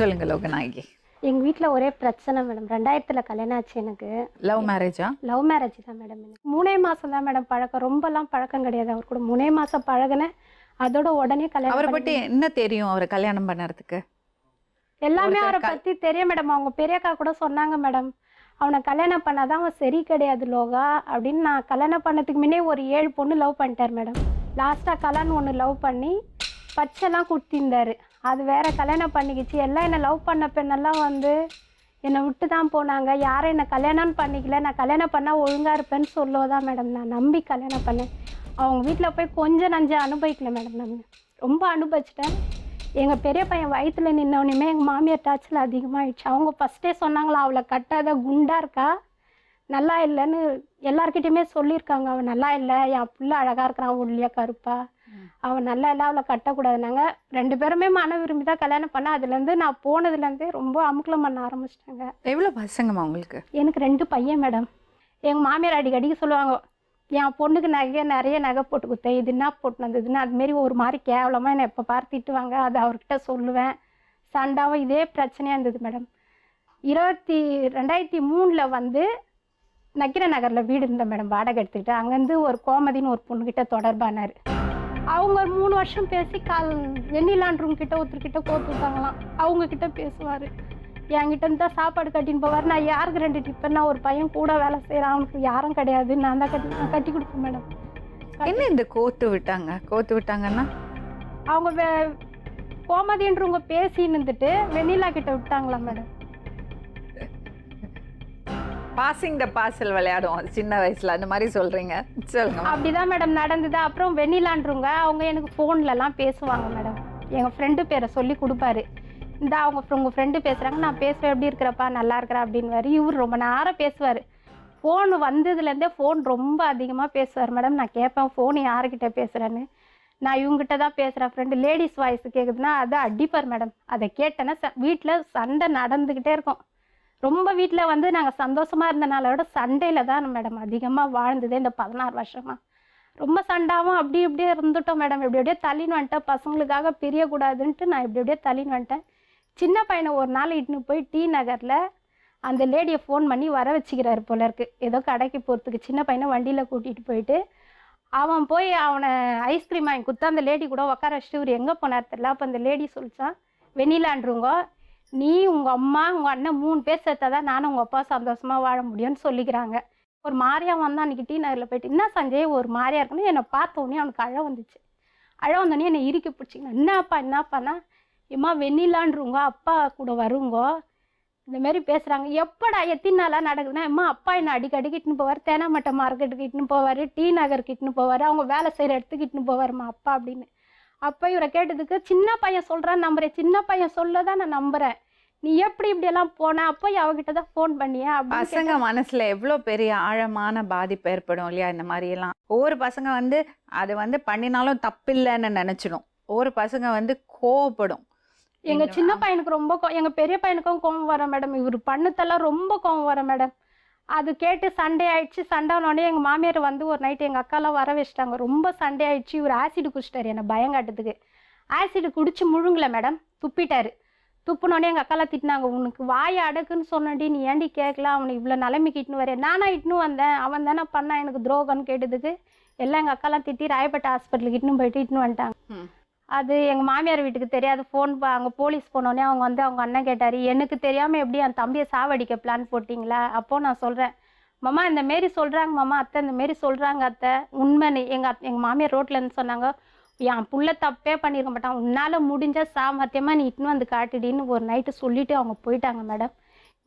சொல்லுங்க லோகநாயகி. எங்கள் வீட்டில் ஒரே பிரச்சனை மேடம். 2000 கல்யாணம் ஆச்சு எனக்கு. லவ் மேரேஜா? லவ் மேரேஜ் தான் மேடம். எனக்கு 3 மாதம் தான் மேடம் பழக்கம், ரொம்பலாம் பழக்கம் கிடையாது. அவர் கூட 3 மாதம் பழகினேன், அதோட உடனே கல்யாணம். அவரை பற்றி என்ன தெரியும் அவரை கல்யாணம் பண்ணுறதுக்கு? எல்லாமே அவரை பற்றி தெரியும் மேடம். அவங்க பெரியக்கா கூட சொன்னாங்க மேடம், அவனை கல்யாணம் பண்ணாதான் அவன் சரி கிடையாது லோகா அப்படின்னு. நான் கல்யாணம் பண்ணதுக்கு முன்னே ஒரு 7 பொண்ணு லவ் பண்ணிட்டார் மேடம். லாஸ்ட்டாக கல்யாணம் ஒன்று லவ் பண்ணி பச்சைலாம் கொடுத்திருந்தாரு. அது வேற கல்யாணம் பண்ணிக்கிச்சு. எல்லாம் என்னை லவ் பண்ண பெண்ணெல்லாம் வந்து என்னை விட்டு தான் போனாங்க. யாரும் என்னை கல்யாணம் பண்ணிக்கல. நான் கல்யாணம் பண்ணால் ஒழுங்காக இருப்பேன்னு சொல்லுவதான் மேடம் நான் நம்பி கல்யாணம் பண்ணேன். அவங்க வீட்டில் போய் கொஞ்சம் நஞ்சம் அனுபவிக்கல மேடம். நான் ரொம்ப அனுபவிச்சிட்டேன். எங்கள் பெரிய பையன் வயிற்றுல நின்னவனையுமே எங்கள் மாமியார் டார்ச்சல் அதிகமாகிடுச்சு. அவங்க ஃபஸ்ட்டே சொன்னாங்களா, அவளை கட்டாத குண்டா இருக்கா, நல்லா இல்லைன்னு எல்லார்கிட்டையுமே சொல்லியிருக்காங்க. அவன் நல்லா இல்லை, என் பிள்ளை அழகாக இருக்கிறான் ஒல்லியா கருப்பா, அவன் நல்லா இல்லை, அவளை கட்டக்கூடாதுனாங்க. 2 பேருமே மன விரும்பி தான் கல்யாணம் பண்ணேன். அதுலேருந்து நான் போனதுலேருந்தே ரொம்ப அமுக்கலம் பண்ண ஆரம்பிச்சிட்டாங்க. எவ்வளோ பசங்கம்மா உங்களுக்கு? எனக்கு 2 பையன் மேடம். எங்கள் மாமியார் அடிக்கடிக்கு சொல்லுவாங்க, என் பொண்ணுக்கு நிறைய நகை போட்டு கொடுத்தேன், இது என்ன போட்டு வந்ததுன்னு. அதுமாரி ஒரு மாதிரி கேவலமாக என்னை எப்போ பார்த்துட்டுவாங்க. அது அவர்கிட்ட சொல்லுவேன். சண்டாவும் இதே பிரச்சனையாக இருந்தது மேடம். 2003 வந்து நக்கிர நகரில் வீடு இருந்தேன் மேடம், வாடகை எடுத்துக்கிட்டு. அங்கேருந்து ஒரு கோமதின்னு ஒரு பொண்ணுக்கிட்ட தொடர்பானார். அவங்க 3 வருஷம் பேசி வெண்ணிலான்றவங்க கிட்ட ஒருத்தர்கிட்ட கோத்துட்டாங்களாம். அவங்கக்கிட்ட பேசுவார். என்கிட்ட இருந்து தான் சாப்பாடு கட்டின்னு போவார். நான் யாருக்கு 2 டிப்பர், நான் ஒரு பையன் கூட வேலை செய்கிறேன், அவனுக்கு யாரும் கிடையாது, நான் தான் கட்டி கொடுப்பேன் மேடம். என்ன இந்த கோத்து விட்டாங்கன்னா அவங்க கோமதின்றவங்க பேசின்னு இருந்துட்டு வெண்ணிலா கிட்ட விட்டாங்களாம் மேடம். பாசிங் த பார்சல் விளையாடுவோம் சின்ன வயசுல, அந்த மாதிரி சொல்றீங்க, சொல்லுங்க. அப்படிதான் மேடம் நடந்தது. அப்புறம் வெண்ணிலான்றவங்க அவங்க எனக்கு ஃபோன்லலாம் பேசுவாங்க மேடம். எங்கள் ஃப்ரெண்டு பேரை சொல்லி கொடுப்பாரு. இந்த உங்கள் ஃப்ரெண்டு பேசுகிறாங்க, நான் பேசுவேன், எப்படி இருக்கிறப்பா, நல்லா இருக்கிறா அப்படின்வாரு. இவர் ரொம்ப நேரம் பேசுவார். ஃபோன் வந்ததுலேருந்தே ஃபோன் ரொம்ப அதிகமாக பேசுவார் மேடம். நான் கேட்பேன், ஃபோன் யாருக்கிட்ட பேசுகிறேன்னு. நான் இவங்ககிட்ட தான் பேசுகிறேன் ஃப்ரெண்டு. லேடிஸ் வாய்ஸ் கேட்குதுன்னா அதை அடிப்பார் மேடம். அதை கேட்டேன்னா வீட்டில் சண்டை நடந்துக்கிட்டே இருக்கும். ரொம்ப வீட்டில் வந்து நாங்கள் சந்தோஷமாக இருந்தனால விட சண்டையில் தான் மேடம் அதிகமாக வாழ்ந்ததே இந்த 16 வருஷமாக. ரொம்ப சண்டாவும் அப்படி இப்படியே இருந்துட்டோம் மேடம். எப்படியே தள்ளின்னு வந்துட்டேன். பசங்களுக்காக பிரியக்கூடாதுன்ட்டு நான் எப்படியே தள்ளின்னு வந்துட்டேன். சின்ன பையனை ஒரு நாள் இட்டுன்னு போய் டி நகரில் அந்த லேடியை ஃபோன் பண்ணி வர வச்சுக்கிறாரு போல இருக்கு, ஏதோ கடைக்கு போகிறதுக்கு. சின்ன பையனை வண்டியில் கூட்டிகிட்டு போயிட்டு அவன் போய் அவனை ஐஸ்கிரீம் வாங்கி கொடுத்தா அந்த லேடி கூட உட்கார வச்சுட்டு இவர் எங்கே போனார் தெரியல. அப்போ அந்த லேடி சொல்லிச்சான், வெண்ணிலான்றவங்க, நீ உங்கள் அம்மா உங்கள் அண்ணன் 3 பேர் சேர்த்தாதான் நானும் உங்கள் அப்பா சந்தோஷமாக வாழ முடியும்னு சொல்லிக்கிறாங்க. ஒரு மாதிரியா வந்தான் அன்றைக்கி டி நகரில் போயிட்டு. என்ன சஞ்சய் ஒரு மாதிரியா இருக்குன்னு என்னை பார்த்தோன்னே அவனுக்கு அழ வந்துச்சு. அழ வந்தோடனே என்னை இறுக்கி பிடிச்சிக்கணும். என்னப்பான்னா, ஏம்மா வெண்ணிலான்றவங்க அப்பா கூட வருங்க, இந்தமாரி பேசுகிறாங்க. எப்படா எத்தனை நாளாக நடக்குதுன்னா, அம்மா அப்பா என்னை அடிக்கடி இட்டுன்னு போவார், தேனாமட்டை மார்க்கெட்டுக்கு இட்டுன்னு போவார், டி நகருக்கு இட்டுன்னு போவார், அவங்க வேலை செய்கிற இடத்துக்கு இட்டுன்னு போவார்மா அப்பா அப்படின்னு. அப்போ இவரை கேட்டதுக்கு, சின்ன பையன் சொல்கிறான்னு நம்புறேன், சின்ன பையன் சொல்ல தான் நான் நம்புகிறேன், நீ எப்படி இப்படியெல்லாம் போன, அப்போ அவகிட்ட தான் ஃபோன் பண்ணியா? பசங்க மனசுல எவ்வளோ பெரிய ஆழமான பாதிப்பு ஏற்படும் இல்லையா இந்த மாதிரியெல்லாம். ஒவ்வொரு பசங்க வந்து அது வந்து பண்ணினாலும் தப்பில்லைன்னு நினச்சிடும். ஒவ்வொரு பசங்க வந்து கோவப்படும். எங்கள் சின்ன பையனுக்கு ரொம்ப எங்கள் பெரிய பையனுக்கும் கோவம் வர மேடம். இவர் பண்ணத்தெல்லாம் ரொம்ப கோவம் வர மேடம். அது கேட்டு சண்டே ஆயிடுச்சு. சண்டைனோடனே எங்கள் மாமியார் வந்து ஒரு நைட்டு எங்கள் அக்காலாம் வர வச்சிட்டாங்க. ரொம்ப சண்டே ஆயிடுச்சு. இவர் ஆசிடு குடிச்சிட்டாரு என்னை பயங்காட்டுறதுக்கு. ஆசிடு குடிச்சு முழுங்கல மேடம், துப்பிட்டாரு. துப்புனோடனே எங்கள் அக்காலாம் திட்டினாங்க, உனக்கு வாயை அடக்குன்னு சொன்னடி, நீ ஏண்டி கேட்கலாம், அவனை இவ்வளோ நிலைமைக்கு இட்டுன்னு வரேன். நானா இட்டுன்னு வந்தேன், அவன் தானே பண்ணான் எனக்கு துரோகம்னு கேட்டதுக்கு எல்லாம் எங்கள் அக்காலாம் திட்டி ராயப்பேட்டை ஹாஸ்பிட்டலுக்கு இட்டுன்னு போயிட்டு இட்டுன்னு வந்துட்டாங்க. அது எங்கள் மாமியார் வீட்டுக்கு தெரியாது. ஃபோன் அங்கே போலீஸ் போனோடனே அவங்க வந்து அவங்க அண்ணன் கேட்டார், எனக்கு தெரியாமல் எப்படி என் தம்பியை சாவடிக்க பிளான் போட்டிங்களா? அப்போது நான் சொல்கிறேன், மாமா இந்தமாரி சொல்கிறாங்க மாமா, அத்தை இந்தமாரி சொல்கிறாங்க அத்தை, உண்மைன்னு. எங்கள் மாமியார் ரோட்லேருந்து சொன்னாங்க, என் புள்ள தப்பே பண்ணியிருக்க மாட்டான், உன்னால் முடிஞ்ச சாமர்த்தியமாக நீ இட்டுன்னு வந்து காட்டுடின்னு ஒரு நைட்டு சொல்லிவிட்டு அவங்க போயிட்டாங்க மேடம்.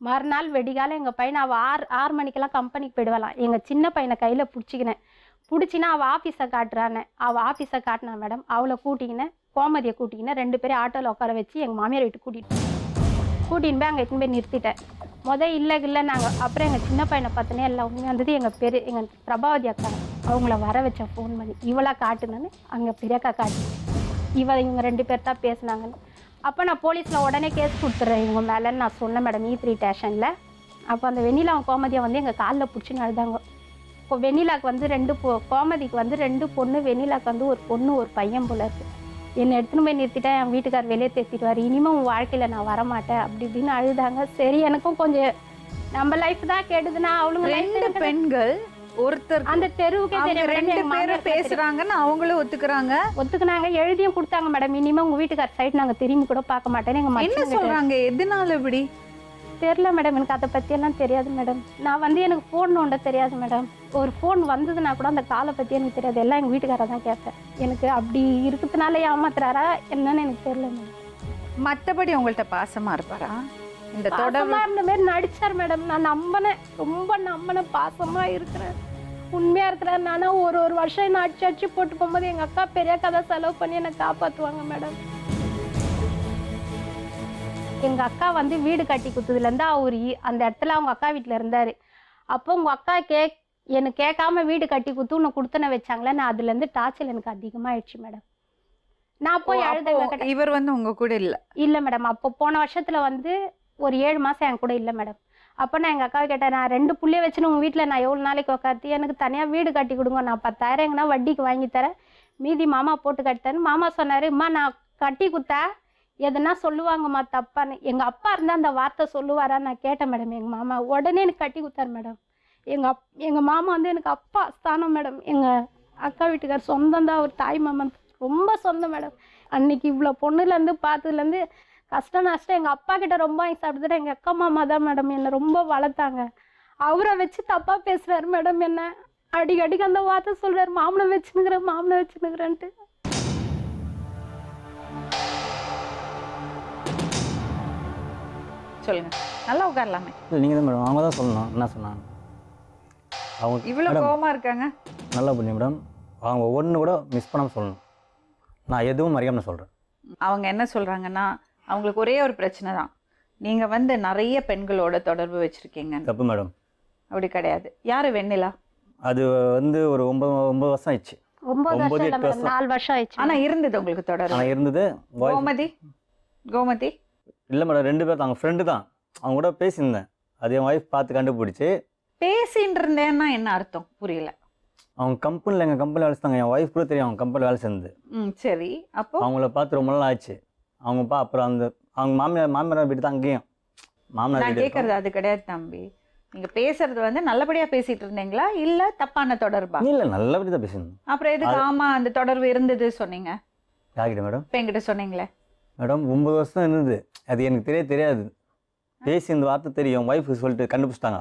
மறுநாள் வெடிகாலம் எங்கள் பையனை அவள் 6 மணிக்கெல்லாம் கம்பெனிக்கு போயிடுவாளாம். எங்கள் சின்ன பையனை கையில் பிடிச்சிக்கினேன். பிடிச்சின்னா அவள் ஆஃபீஸை காட்டுறானே, அவள் ஆஃபீஸை காட்டினா மேடம். அவளை கூட்டிக்கினேன், கோமதியை கூட்டிக்கினேன், 2 பேரையும் ஆட்டோவில் உட்கார வச்சு எங்கள் மாமியார் வீட்டுக்கு கூட்டின்னு போய் அங்கே இட்டுன்னு போய் நிறுத்திட்டேன். இல்லை நாங்கள். அப்புறம் எங்கள் சின்ன பையனை பார்த்தோன்னே எல்லாம் உண்மையாக இருந்தது. எங்கள் பிரபாவதி அக்கா அவங்கள வர வச்சேன் ஃபோன் பண்ணி. இவளாக காட்டுனேன்னு அங்கே பெரியக்கா காட்டுச்சு. இவங்க 2 பேர் தான் பேசுனாங்கன்னு. அப்போ நான் போலீஸில் உடனே கேஸ் கொடுத்துட்றேன் இவங்க மேலேன்னு நான் சொன்னேன் மேடம், E3 ஸ்டேஷனில். அப்போ அந்த வெண்ணிலா கோமதியை வந்து எங்கள் காலில் பிடிச்சி அழுதாங்க. இப்போ வெண்ணிலாவுக்கு வந்து கோமதிக்கு வந்து 2 பொண்ணு, வெண்ணிலாவுக்கு வந்து ஒரு பொண்ணு ஒரு பையன் போல இருக்குது. என்னை எடுத்துன்னு போய் நிறுத்திட்டேன், என் வீட்டுக்கார் வெளியே தேத்திடுவார், இனிமேல் உன் வாழ்க்கையில் நான் வரமாட்டேன் அப்படி இப்படின்னு அழுதாங்க. சரி எனக்கும் கொஞ்சம் நம்ம லைஃப் தான் கெடுதுன்னா அவளுங்க ரெண்டு பெண்கள் ஒருத்தர் அந்த தெருவுக்கே அவங்க தெரியும். ரெண்டு பேரும் பேசுறாங்கன்னு அவங்களும் ஒத்துக்குறாங்க. ஒத்துக்குனாங்க, எழுதியும் கொடுத்தாங்க மேடம். இனிமே உங்க வீட்டுக்கார் சைடு நாங்க திரும்பி கூட பார்க்க மாட்டேன்னு எங்க என்ன மச்சான் சொல்றாங்க? எதனால இப்படி தெரியல மேடம், எனக்கு அதை பத்தி எல்லாம் தெரியாது மேடம். நான் வந்து எனக்கு ஃபோன் நோண்ட தெரியாது மேடம். ஒரு ஃபோன் வந்ததுன்னா கூட அந்த காலை பத்தி எனக்கு தெரியாது, எல்லாம் எங்க வீட்டுக்காரர் தான் கேட்பேன். எனக்கு அப்படி இருக்கிறதுனால ஏமாத்துறாரா என்னன்னு எனக்கு தெரியல மேடம். மத்தபடி உங்கள்ட்ட பாசமா இருப்பாரா? இந்த தொடர்பு பாசமா இருந்த மாதிரி நடிச்சார் மேடம். நான் நம்பினேன், ரொம்ப நம்பினேன், பாசமா இருக்கிறேன், உண்மையா இருக்கிறேன். நானா ஒரு வருஷம் என்ன அடிச்சு போட்டு போகும்போது எங்க அக்கா பெரிய கதை செலவு பண்ணி என்னை காப்பாத்துவாங்க மேடம். எங்க அக்கா வந்து வீடு கட்டி கொடுத்ததுல இருந்து அவர் அந்த இடத்துல அவங்க அக்கா வீட்டுல இருந்தாரு. அப்போ உங்க அக்கா எனக்கு கேட்காம வீடு கட்டி கொடுத்து உன்னை கொடுத்தன வச்சாங்களே, நான் அதுல இருந்து டார்ச்சல் எனக்கு அதிகமாயிடுச்சு மேடம். நான் போய் அழுத. இவர் வந்து உங்க கூட இல்ல மேடம். அப்போ போன வருஷத்துல வந்து ஒரு 7 மாசம் என் கூட இல்லை மேடம். அப்போ நான் எங்கள் அக்காவை கேட்டேன், நான் 2 புள்ளைய வச்சுன்னு உங்கள் வீட்டில் நான் எவ்வளோ நாளைக்கு உட்காந்து எனக்கு தனியாக வீடு கட்டி கொடுங்க, நான் 10,000 எங்கன்னா வட்டிக்கு வாங்கி தரேன், மீதி மாமா போட்டு கட்டித்தரேன். மாமா சொன்னார், அம்மா நான் கட்டி கொடுத்தா எதுனா சொல்லுவாங்கம்மா தப்பான்னு. எங்கள் அப்பா இருந்தால் அந்த வார்த்தை சொல்லுவாரா நான் கேட்டேன் மேடம். எங்கள் மாமா உடனே எனக்கு கட்டி கொடுத்தாரு மேடம். எங்கள் மாமா வந்து எனக்கு அப்பா ஸ்தானம் மேடம். எங்கள் அக்கா வீட்டுக்கார் சொந்தம் தான், அவர் தாய் மாமன் ரொம்ப சொந்தம் மேடம். அன்னைக்கு இவ்வளோ பொண்ணுலேருந்து பார்த்ததுலேருந்து கஷ்டம் நஷ்டம் எங்கள் அப்பா கிட்ட ரொம்ப வாங்கி சாப்பிட்டு எங்கள் அக்கா மாமா தான் மேடம் என்னை ரொம்ப வளர்த்தாங்க. அவரை வச்சு தப்பாக பேசுகிறாரு மேடம். என்ன அடிக்கடிக்கு அந்த வார்த்தை சொல்கிறார், மாமனை வச்சுன்னுக்கிறேன்ட்டு. சொல்லுங்க, நல்லா உட்காரலாமே. நீங்கள் தான் மேடம், அவங்க தான் சொல்லணும் என்ன சொன்னாங்க. அவங்க இவ்வளோ கோவமா இருக்காங்க. நல்லா பண்ணி மேடம், அவங்க ஒன்று கூட மிஸ் பண்ணாமல் சொல்லணும். நான் எதுவும் மறையாமல் சொல்கிறேன். அவங்க என்ன சொல்றாங்கன்னா, அவங்களுக்கு ஒரே ஒரு பிரச்சனை தான், நீங்க வந்து நிறைய பெண்களோட தொடர்பு வச்சிருக்கீங்க. தப்பு மேடம். அப்படி கிடையாது. யாரு வெண்ணிலா? அது வந்து ஒரு 9 வருஷம் ஆயிடுச்சு. 9 வருஷம் 4 வருஷம் ஆயிடுச்சு. ஆனா இருந்தது உங்களுக்கு தொடர்பு? ஆனால் இருந்தது. கோமதி இல்லை மேடம், 2 பேர் அவங்க ஃப்ரெண்டு தான். அவங்க கூட பேசியிருந்தேன், அது என் ஒய்ஃப் பார்த்து கண்டுபிடிச்சி. பேசின்னு இருந்தேன்னா என்ன அர்த்தம் புரியல. அவங்க கம்பெனியில் எங்கள் கம்பெனியில் வேலை செஞ்சாங்க. என் ஒய்ஃப் கூட தெரியும் அவங்க கம்பெனியில் வேலை செஞ்சது. சரி. அப்போ அவங்கள பார்த்து ரொம்ப நாள் ஆச்சு. அவங்க அப்புறம் அவங்க மாமியார் வீட்டு தான் அங்கேயும். நான் கேட்கறது அது கிடையாது தம்பி. நீங்க பேசுறது வந்து நல்லபடியா பேசிட்டு இருந்தீங்களா இல்ல தப்பான தொடர்பா? இல்ல நல்லபடியா தான் பேசணும். அப்புறம் எதுக்கு ஆமா அந்த தொடர்பு இருந்தது சொன்னீங்க? யார்கிட்ட மேடம்? இப்ப என்கிட்ட சொன்னீங்களே மேடம். 9 வருஷம் இருந்தது, அது எனக்கு தெரியாது. பேசி இந்த வார்த்தை தெரியும், ஒய்ஃப் சொல்லிட்டு கண்டுபிடிச்சிட்டாங்க.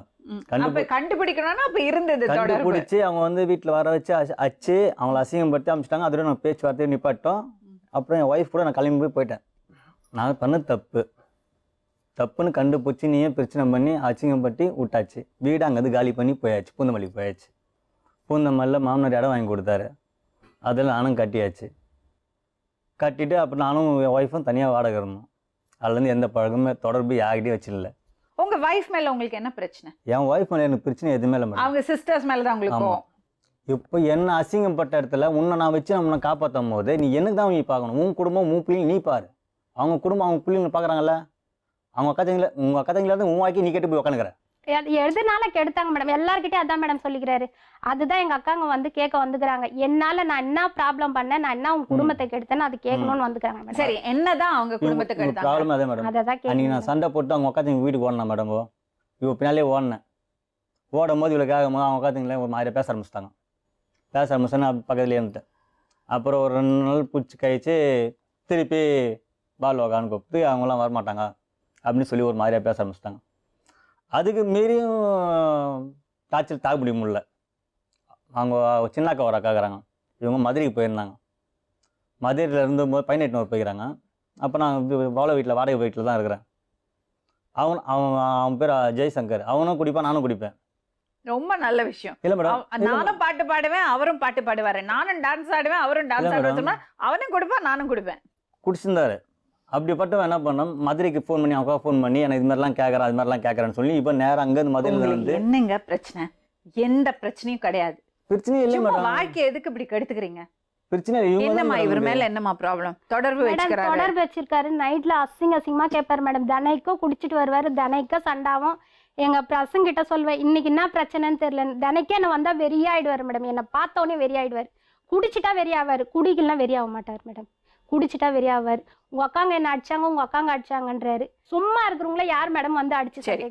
கண்டுபிடிக்கணும்னா அப்ப இருந்தது தொடர்பு. கண்டுபிடிச்சு அவங்க வந்து வீட்டில் வர வச்சு அச்சு அவங்கள அசிங்கப்படுத்தி அனுப்பிச்சிட்டாங்க. அதோட நான் பேச்சுவார்த்தையை நிப்பாட்டோம். அப்புறம் என் ஒய்ஃப் கூட நான் கிளம்பி போயிட்டேன். நான் பண்ண தப்புன்னு கண்டுபிடிச்சி நீயே பிரச்சனை பண்ணி அசிங்கப்பட்டு விட்டாச்சு. வீடு அங்கேருந்து காலி பண்ணி போயாச்சு, பூந்தமல்லி போயாச்சு. பூந்தமல்லியில் மாமனார் இடம் வாங்கி கொடுத்தாரு, அதில் நானும் கட்டியாச்சு. கட்டிட்டு அப்புறம் நானும் என் ஒய்ஃபும் தனியாக வாடகை இருந்தோம். அதுலேருந்து எந்த பழக்கமே தொடர்பு யார்கிட்டையும் வச்சிடல. உங்க வைஃப் மேல உங்களுக்கு என்ன பிரச்சனை? என் ஒய்ஃப் மேலே எனக்கு பிரச்சனை எதுவுமே இல்லை மேடம். அவங்க சிஸ்டர்ஸ் மேலே தான் உங்களுக்கு? இப்போ என்ன அசிங்கப்பட்ட இடத்துல உன்னை நான் வச்சு நம்மளை காப்பாற்றும் போது நீ எனக்கு தான் நீ பார்க்கணும். உன் குடும்பம் உன் பிள்ளைங்க நீ பாரு. அவங்க குடும்பம் அவங்க பிள்ளைங்க பார்க்குறாங்கல்ல. அவங்க உங்கள் அக்கா தங்கில உன் வாக்கி நீ கேட்டு போய் உட்காந்துக்கிற. எதுனால கெடுத்தாங்க மேடம்? எல்லார்கிட்டயும் அதான் மேடம் சொல்லிக்கிறாரு. அதுதான் எங்க அக்காங்க வந்து கேட்க வந்துக்கிறாங்க. என்னால நான் என்ன ப்ராப்ளம் பண்ணேன், நான் என்ன உங்க குடும்பத்தை கெடுத்தேன்னு அது கேட்கணும்னு வந்துக்கிறாங்க. சரி, என்னதான் அவங்க குடும்பத்தை கெடுத்தாங்க? ப்ராப்ளம் அதே மேடம். அன்னைக்கு நான் சண்டை போட்டு அவங்க உட்காந்து வீட்டுக்கு ஓடினேன் மேடம். இவ பின்னாலே ஓடினேன். ஓடும் போது இவ்வளோ கேட்கும் போது அவங்க உட்காந்துங்களே ஒரு மாதிரி பேச ஆரம்பிச்சிட்டாங்க. பக்கத்துலேயே இருந்துட்டேன். அப்புறம் ஒரு 2 நாள் பிடிச்சி கழிச்சு திருப்பி பால் உக்கான்னு கூப்பிட்டு அவங்களாம் வரமாட்டாங்க அப்படின்னு சொல்லி ஒரு மாதிரியாக பேச ஆரம்பிச்சிட்டாங்க. அதுக்கு மீறியும் டார்ச்சர் தாக்கு முடிய முடியல. அவங்க சின்னாக்கா ஒரு அக்காக்குறாங்க, இவங்க மதுரைக்கு போயிருந்தாங்க. மதுரையில் இருந்தபோது 18 போய்க்கிறாங்க. அப்போ நான் வீட்டில் வாடகை வீட்டில் தான் இருக்கிறேன். அவன் பேர் ஜெய்சங்கர். அவனும் குடிப்பான், நானும் குடிப்பேன். ரொம்ப நல்ல விஷயம். இல்ல மேடம், நானும் பாட்டு பாடுவேன், அவரும் பாட்டு பாடுவாரு. நானும் டான்ஸ் ஆடுவேன், அவரும் டான்ஸ் ஆடுவேன். அவனும் குடிப்பான், நானும் குடிப்பேன். குடிச்சிருந்தாரு. அப்படிப்பட்டவன் என்ன பண்ணோம், மதுரைக்கு ஃபோன் பண்ணி அவங்க ஃபோன் பண்ணி எனக்கு இது மாதிரிலாம் கேட்குறேன், அது மாதிரிலாம் கேட்குறேன்னு சொல்லி இப்போ நேரம் அங்கேருந்து மதுரையில் வந்து. என்னங்க பிரச்சனை? எந்த பிரச்சனையும் கிடையாது. பிரச்சனை இல்லை மேடம். வாழ்க்கை எதுக்கு இப்படி கெடுத்துக்கிறீங்க? பிரச்சனை என்னம்மா இவர் மேல என்னம்மா ப்ராப்ளம்? தொடர்பு வச்சிருக்காரு. நைட்ல அசிங்கமா கேட்பாரு மேடம். தினைக்கோ குடிச்சிட்டு வருவாரு, தினைக்கோ சண்டாவும். எங்க பசங்கிட்ட சொல்வேன், இன்னைக்கு என்ன பிரச்சனைன்னு தெரியல. தினைக்கே என்ன வந்தா வெறியாயிடுவாரு மேடம். என்னை பார்த்தோன்னே வெறியாயிடுவாரு. குடிச்சிட்டா வெறியாவாரு, குடிக்கலாம் வெறியாக மாட்டார் மேடம். குடிச்சிட்டா வெறியாவார். உங்க அக்காங்க என்ன அடிச்சாங்க, உங்க அக்காங்க அடிச்சாங்கன்றாரு. சும்மா இருக்கிறவங்கள யார் மேடம் வந்து அடிச்சு சரி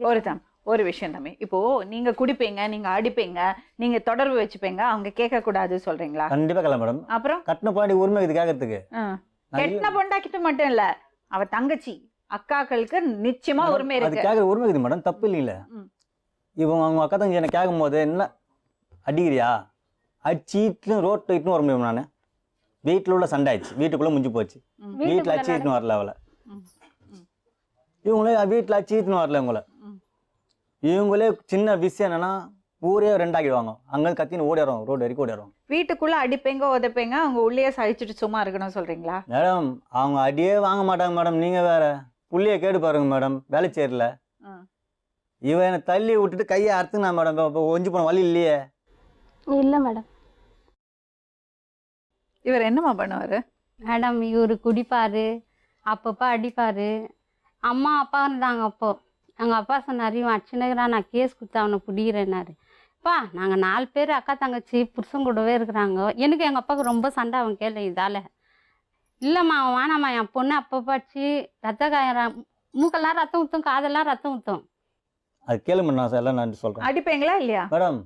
ஒரு விஷயம் தம்பி, இப்போ நீங்க குடிப்பீங்க, நீங்க அடிப்பீங்க, நீங்க தொடர்பு வச்சுப்பீங்க, அவங்க கேட்க கூடாது சொல்றீங்களா? கண்டிப்பா கேட்கலாம் மேடம். அப்புறம் கட்டின பாண்டி உரிமை இது கேட்கறதுக்கு. கெட்டின பொண்டாக்கிட்டு மட்டும் இல்ல, அவ தங்கச்சி அக்காக்களுக்கு நிச்சயமா உரிமை அது இருக்கு. கேட்கற உரிமை இருக்குது மேடம், தப்பு இல்லைல்ல. இவங்க அவங்க அக்கா தங்கச்சி என்ன கேட்கும் போது என்ன அடிக்கிறியா அடிச்சிட்டு ரோட்டு இட்டுன்னு வர முடியும்? நான் வீட்டில் உள்ள சண்டை ஆயிடுச்சு, வீட்டுக்குள்ள முடிஞ்சு போச்சு. வீட்டில் அச்சு இட்டுன்னு வரல அவளை, இவங்களே வீட்டில் அச்சு இட்டுன்னு வரல இவங்கள. இவங்களே சின்ன விஷயம் என்னன்னா ஊரே ரெண்டாக்கிடுவாங்க. அங்கே கத்தின்னு ஓடிடுறோம், ரோடு வரைக்கும் ஓடிடுறோம். வீட்டுக்குள்ள அடிப்பேங்க உதைப்பேங்க, அவங்க உள்ளே சகிச்சுட்டு சும்மா இருக்கணும் சொல்றீங்களா? மேடம் அவங்க அடியே வாங்க மாட்டாங்க மேடம். நீங்க வேற புள்ளிய கேடு பாருங்க மேடம். வேலை செய்யல இவன் என்னை தள்ளி விட்டுட்டு கையை அறுத்துனா மேடம். ஒஞ்சி போன வழி இல்லையே. இல்ல மேடம். இவர் என்னமா பண்ணுவாரு மேடம்? இவர் குடிப்பாரு, அப்பப்போ அடிப்பாரு. அம்மா அப்பா இருந்தாங்க. அப்போ எங்கள் அப்பா சொன்னார், இவன் அடிச்சுனுக்கிறான், நான் கேஸ் கொடுத்து அவனை பிடிக்கிறேன்னாரு. அப்பா நாங்கள் 4 பேர் அக்கா தங்கச்சி புருஷன் கூடவே இருக்கிறாங்க. எனக்கு எங்கள் அப்பாவுக்கு ரொம்ப சண்டை. அவன் கேள்வி இதால் இல்லைம்மா அவன் வேணாம்மா, என் பொண்ணு அப்பப்போ அடிச்சு ரத்த காயம், மூக்கெல்லாம் ரத்தம் ஊற்றும், காதெல்லாம் ரத்தம் ஊற்றும். அது கேளு மேடம், நான் எல்லாம் நான் சொல்கிறேன். அடிப்பீங்களா இல்லையா மேடம்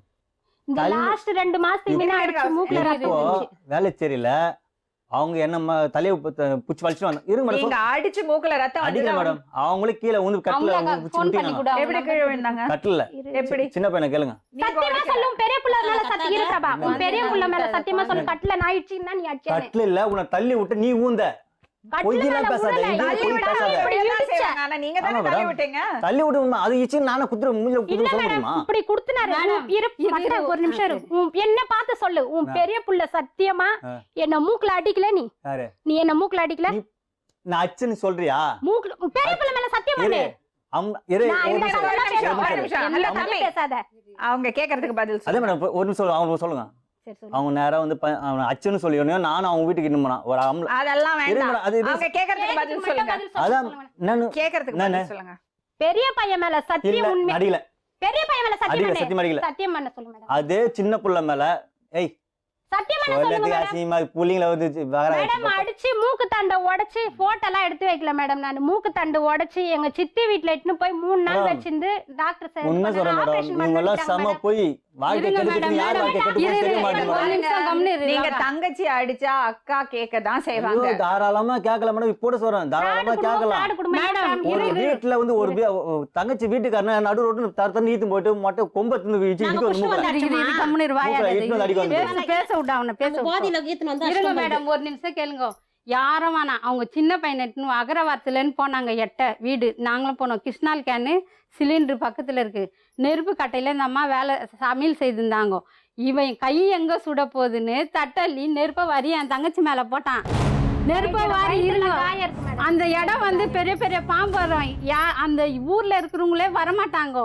இந்த லாஸ்ட் 2 மாசத்துக்கு முன்ன அடிச்சு மூக்குல ரத்தம் வந்துச்சு. வேலை சரியில்லை அவங்க என்ன தலையை புடிச்சு வலிச்சுட்டு வந்தாங்க. இருங்க மேடம், நீங்க அடிச்சு மூக்குல ரத்தம் அடிக்கல மேடம். அவங்களே கீழே வந்து கட்டில எப்படி கீழே விழுந்தாங்க? கட்டில எப்படி? சின்ன பையனை கேளுங்க. சத்தியமா சொல்லும் பெரிய புள்ள மேல சத்தியம் இருக்கா? உன் பெரிய புள்ள மேல சத்தியமா சொல்லு, கட்டில நான் அடிச்சீங்கன்னா நீ அடிச்சே. கட்டில இல்ல, உன்னை தள்ளி விட்டு நீ ஊந்த. பொய்யெல்லாம் பேசாத, நீங்க தானே தள்ளி விட்டீங்க. தள்ளி விட்டு அது இச்சு நானே குத்துற மூஞ்சில குத்துற சொல்ல முடியுமா? இப்படி குடுத்துனாரு. ஒரு நிமிஷம் இரு. என்ன பார்த்து சொல்லு, உன் பெரிய புள்ள சத்தியமா என்ன மூக்குல அடிக்கல? நீ என்ன மூக்குல அடிக்கல? நான் அச்சன்னு சொல்றியா? மூக்குல பெரிய புள்ள மேல சத்தியம் பண்ணு. அவங்க கேக்குறதுக்கு பதில் அதே மேடம் ஒரு நிமிஷம் அவங்க சொல்லுங்க. அவங்க நேரா வந்து அச்சுன்னு சொல்லி நான் அவங்க வீட்டுக்கு இன்னும் போனா ஒரு அதெல்லாம் வேண்டாம். அவங்க கேக்குறதுக்கு பதில் சொல்லுங்க. அதான் நான் கேக்குறதுக்கு பதில் சொல்லுங்க. பெரிய பையன் மேல சத்தியம் உண்மை. அடிக்கல. பெரிய பையன் மேல சத்தியம் பண்ணு. சத்தியம் அடிக்கல. சத்தியம் பண்ண சொல்லுங்க மேடம். அதே சின்ன புள்ள மேல ஏய் சத்தியம் பண்ண சொல்லுங்க மேடம். அசிங்கமா புள்ளிங்கள வந்து மேடம் அடிச்சு மூக்கு தண்டை உடைச்சு போட்டோ எல்லாம் எடுத்து வைக்கல மேடம். நான் மூக்கு தண்டு உடைச்சு எங்க சித்தி வீட்ல இட்டுன்னு போய் 3 நாள் வச்சிருந்து டாக்டர் சார் உண்மை சொல்றேன் மேடம். இவங்க எல்லாம் சம போய் வாழ்க்கை கெடுத்து யார் வாழ்க்கை கெடுத்து தெரிய மாட்டேங்குது. நீங்க தங்கச்சி அடிச்சா அக்கா கேட்க தான் செய்வாங்க. தாராளமா கேட்கல மேடம். இப்போ சொல்றேன் தாராளமா கேட்கலாம். ஒரு வீட்டுல வந்து ஒரு தங்கச்சி வீட்டுக்காரன நடு ரோட்டு தரத்தன்னு ஈத்து போயிட்டு மொட்டை கொம்ப தின்னு மேடம் ஒரு நிமிஷம் கேளுங்க. யாரும் வேணாம். அவங்க சின்ன பையனை அகரவாரத்துலன்னு போனாங்க. எட்ட வீடு நாங்களும் போனோம். கிருஷ்ணால் கேனு சிலிண்டர் பக்கத்துல இருக்கு. நெருப்பு கட்டையில இந்த அம்மா வேலை சமையல் செய்திருந்தாங்க. இவன் கை எங்க சுட போகுதுன்னு தட்டல்லி நெருப்ப வாரி என் தங்கச்சி மேல போட்டான். நெருப்ப வாரி இருங்க. அந்த இடம் வந்து பெரிய பெரிய பாம்பு வரும். அந்த ஊர்ல இருக்கிறவங்களே வரமாட்டாங்க.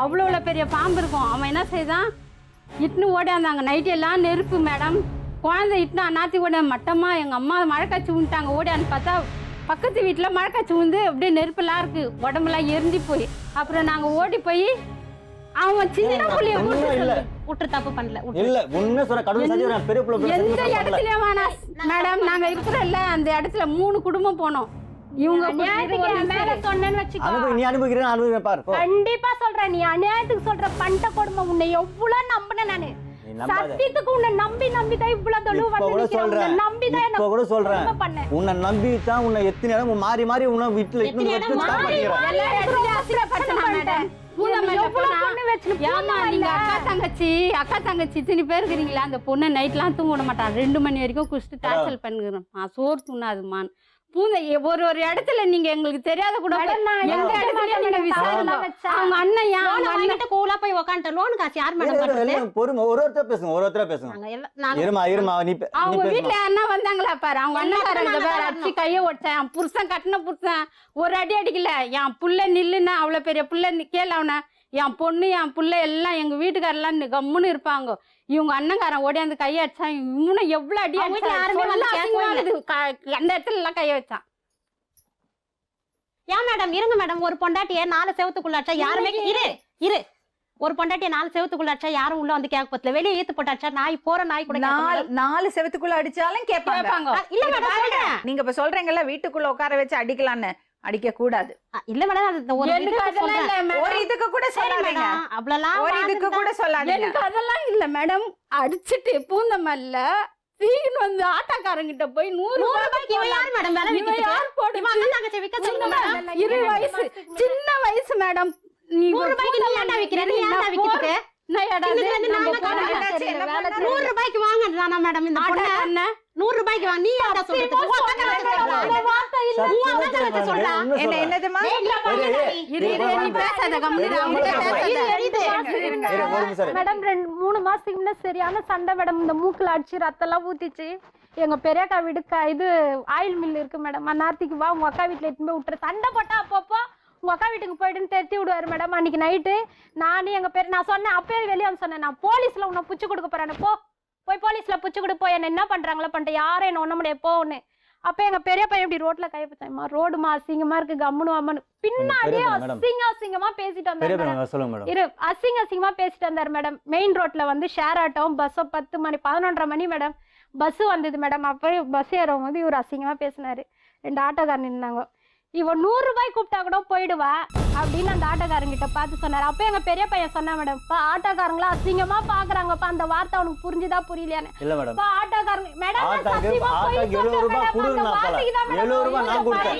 அவ்வளோ பெரிய பாம்பு இருக்கும். அவன் என்ன செய்தான், இட்டுன்னு ஓடியாந்தாங்க. நைட்டு எல்லாம் நெருப்பு மேடம். குழந்தை இட்டுன்னு அண்ணாத்தி ஓட மட்டமா எங்கள் அம்மா மழை காய்ச்சி விட்டாங்க. ஓடியான்னு பார்த்தா பக்கத்து வீட்டில் மழை காய்ச்சி விழுந்து அப்படியே நெருப்பெல்லாம் இருக்குது. உடம்புலாம் எரிஞ்சு போய் அப்புறம் நாங்கள் ஓடி போய் அவன் சின்ன புள்ளிய விட்டு தப்பு பண்ணல. எந்த இடத்துலயும் வேணாம் மேடம். நாங்கள் இருக்கிறோம்ல அந்த இடத்துல 3 குடும்பம் போனோம். இவங்க மேல சொன்னேன்னு வச்சுக்கோ. கண்டிப்பா சொல்றேன். நீ அநியாயத்துக்கு சொல்ற பண்ட கொடுமை. உன்னை எவ்வளவு நம்பினேன் நானு. சத்தியத்துக்கு உன்னை நம்பி தான் இவ்வளவு தொழுவு வந்து நம்பி தான் என்ன கூட சொல்றேன். உன்னை நம்பி தான் உன்னை எத்தனை இடம் மாறி மாறி உன்னை வீட்டுல அக்கா தங்கச்சி இத்தனை பேர் இருக்கிறீங்களா? அந்த பொண்ணை நைட்லாம் தூங்க விட மாட்டான். 2 மணி வரைக்கும் குடிச்சிட்டு டார்ச்சல் பண்ணுகிறோம். சோறு தூணாதுமான் பூந்த ஒரு இடத்துல நீங்க எங்களுக்கு தெரியாத கூட எந்த இடத்துல நீங்க விசாரணை அவங்க அண்ணன் கூலா போய் உட்காந்துட்ட லோன் காசு யார் மேடம் பொறுமை ஒருத்தர பேசுங்க. அவங்க வீட்டுல அண்ணா வந்தாங்களா பாரு. அவங்க அண்ணன் அடிச்சு கைய ஒட்டேன். புருஷன் கட்டின புருஷன் ஒரு அடி அடிக்கல. என் புள்ள நில்லுன்னா அவ்வளவு பெரிய புள்ள கேள அவனை. என் பொண்ணு என் பிள்ளை எல்லாம் எங்க வீட்டுக்காரெல்லாம் கம்முன்னு இருப்பாங்க. இவங்க அண்ணங்காரன் ஓடியாந்து கையை அடிச்சான். இவனும் எவ்வளவு அடி அந்த இடத்துல எல்லாம் கைய வச்சான். ஏன் மேடம் இருங்க மேடம். ஒரு பொண்டாட்டிய 4 செவத்துக்குள்ளாச்சா யாருமே இரு ஒரு பொண்டாட்டிய 4 செவத்துக்குள்ள அடிச்சா யாரும் உள்ள வந்து கேட்க போறதுல, வெளியே ஈத்து போட்டு அடிச்சா நாய் போற நாய் கூட கேட்க நாலு மாட்டாங்க. 4 செவத்துக்குள்ள அடிச்சாலும் கேட்பாங்க. இல்ல மேடம் சொல்றேன். நீங்க இப்ப சொல்றீங்கல்ல வீட்டுக்குள்ள உட்கார வச்சு அடிக்கலான்னு, அடிக்க கூடாது. இல்ல மேடம் அது ஒரு எனக்கு இதுக்கு அதெல்லாம் சொல்றேன். இல்ல ஒரு மேடம். இதுக்கு கூட சரி சொல்லாதீங்க. மேடம், அவ்வளவுலாம் ஒரு இதுக்கு கூட சொல்லாதீங்க. எனக்கு அதெல்லாம் இல்ல மேடம். அடிச்சிட்டு பூந்தமல்ல தீன்னு வந்து ஆட்டோக்காரங்கிட்ட போய் 100 ரூபாய்க்கு இவன் யார் மேடம் விலை இவன் விக்கிறதுக்கு? யார் போட்டு இவன் அண்ணன் தங்கச்சி விக்க சொல்லுங்க மேடம். 20 வயசு சின்ன வயசு மேடம். நீ 100 ரூபாய்க்கு நீ ஏன்டா விக்கிற? நீ ஏன்டா விக்கிறதுக்கு? நான் எடா இதுல இருந்து நம்ம நாங்க போனா காரணம் என்னாச்சு, தெரியல, என்ன வேலை பண்ணாரு? 100 ரூபாய்க்கு வாங்குறானா மேடம் இந்த பொண்ணு? அண்ணன் 100 ரூபாய்க்கு வாங்க. நீ ஏன்டா சொல்றது? உன் அண்ணன் தங்கச்சி சொல்றா. அந்த வார்த்தை இல்ல. உன் அண்ணன் தங்கச்சி சொல்றா. என்ன என்னதுமா? ஏய், இல்ல வாங்குடா நீ. இரு நீ பேசாத கம்முனு அவங்கள்ட்ட பேசாத. ஒரு நிமிஷம் மேடம் 2-3 மாசத்துக்கு முன்ன சரியான சண்டை மேடம். இந்த மூக்குல அடிச்சு ரத்தம்லாம் ஊத்திச்சு. எங்க பெரியக்கா வீடு இது ஆயில் மில் இருக்கு மேடம். அந்நேரத்துக்கு வா உங்க அக்கா வீட்டுல எடுத்துன்னு போய் விட்டுரு. சண்டை போட்டா அப்பப்போ உங்க அக்கா வீட்டுக்கு போயிட்டுன்னு தெரித்தி விடுவாரு மேடம். அன்னைக்கு நைட்டு நானும் எங்க நான் சொன்னேன், அப்பயே வெளியே வந்து சொன்னேன், நான் போலீஸ்ல உன்னை புச்சு கொடுக்க போறேன், போய் போலீஸ்ல புச்சு கொடு, போய் என்ன பண்றாங்களோ பண்ணிட்டு யாரும் என்ன ஒண்ண முடியாது போன்னு. அப்ப எங்க பெரிய பையன் இப்படி ரோட்ல கை வச்சாமா, ரோடுமா அசிங்கமா இருக்கு கம்முனு அம்மனு பின்னாடியே அசிங்கமா பேசிட்டு வந்தாரு. சொல்லுங்க மேடம். இரு அசிங்கமா பேசிட்டு வந்தாரு மேடம். மெயின் ரோட்ல வந்து ஷேர் ஆட்டோவும் பஸ்ஸும் 10 மணி 11:30 மணி மேடம் பஸ் வந்தது மேடம். அப்போ பஸ் ஏறும் போது இவர் அசிங்கமா பேசினாரு. 2 ஆட்டோக்காரர் நின்னாங்க. இவன் 100 ரூபாய் கூப்பிட்டா கூட போயிடுவா அப்படின்னு அந்த ஆட்டோக்காரங்கிட்ட பார்த்து சொன்னாரு. அப்ப எங்க பெரிய பையன் சொன்னா மேடம், ஆட்டோக்காரங்களா அசிங்கமா பாக்குறாங்கப்பா. அந்த வார்த்தை அவனுக்கு புரிஞ்சுதா புரியலையான்னு. இல்ல மேடம், ஆட்டோக்காரங்க மேடம் ஆட்டோக்கு 70 ரூபாய் கொடுங்க. 70 ரூபாய் நான் கொடுத்தேன்.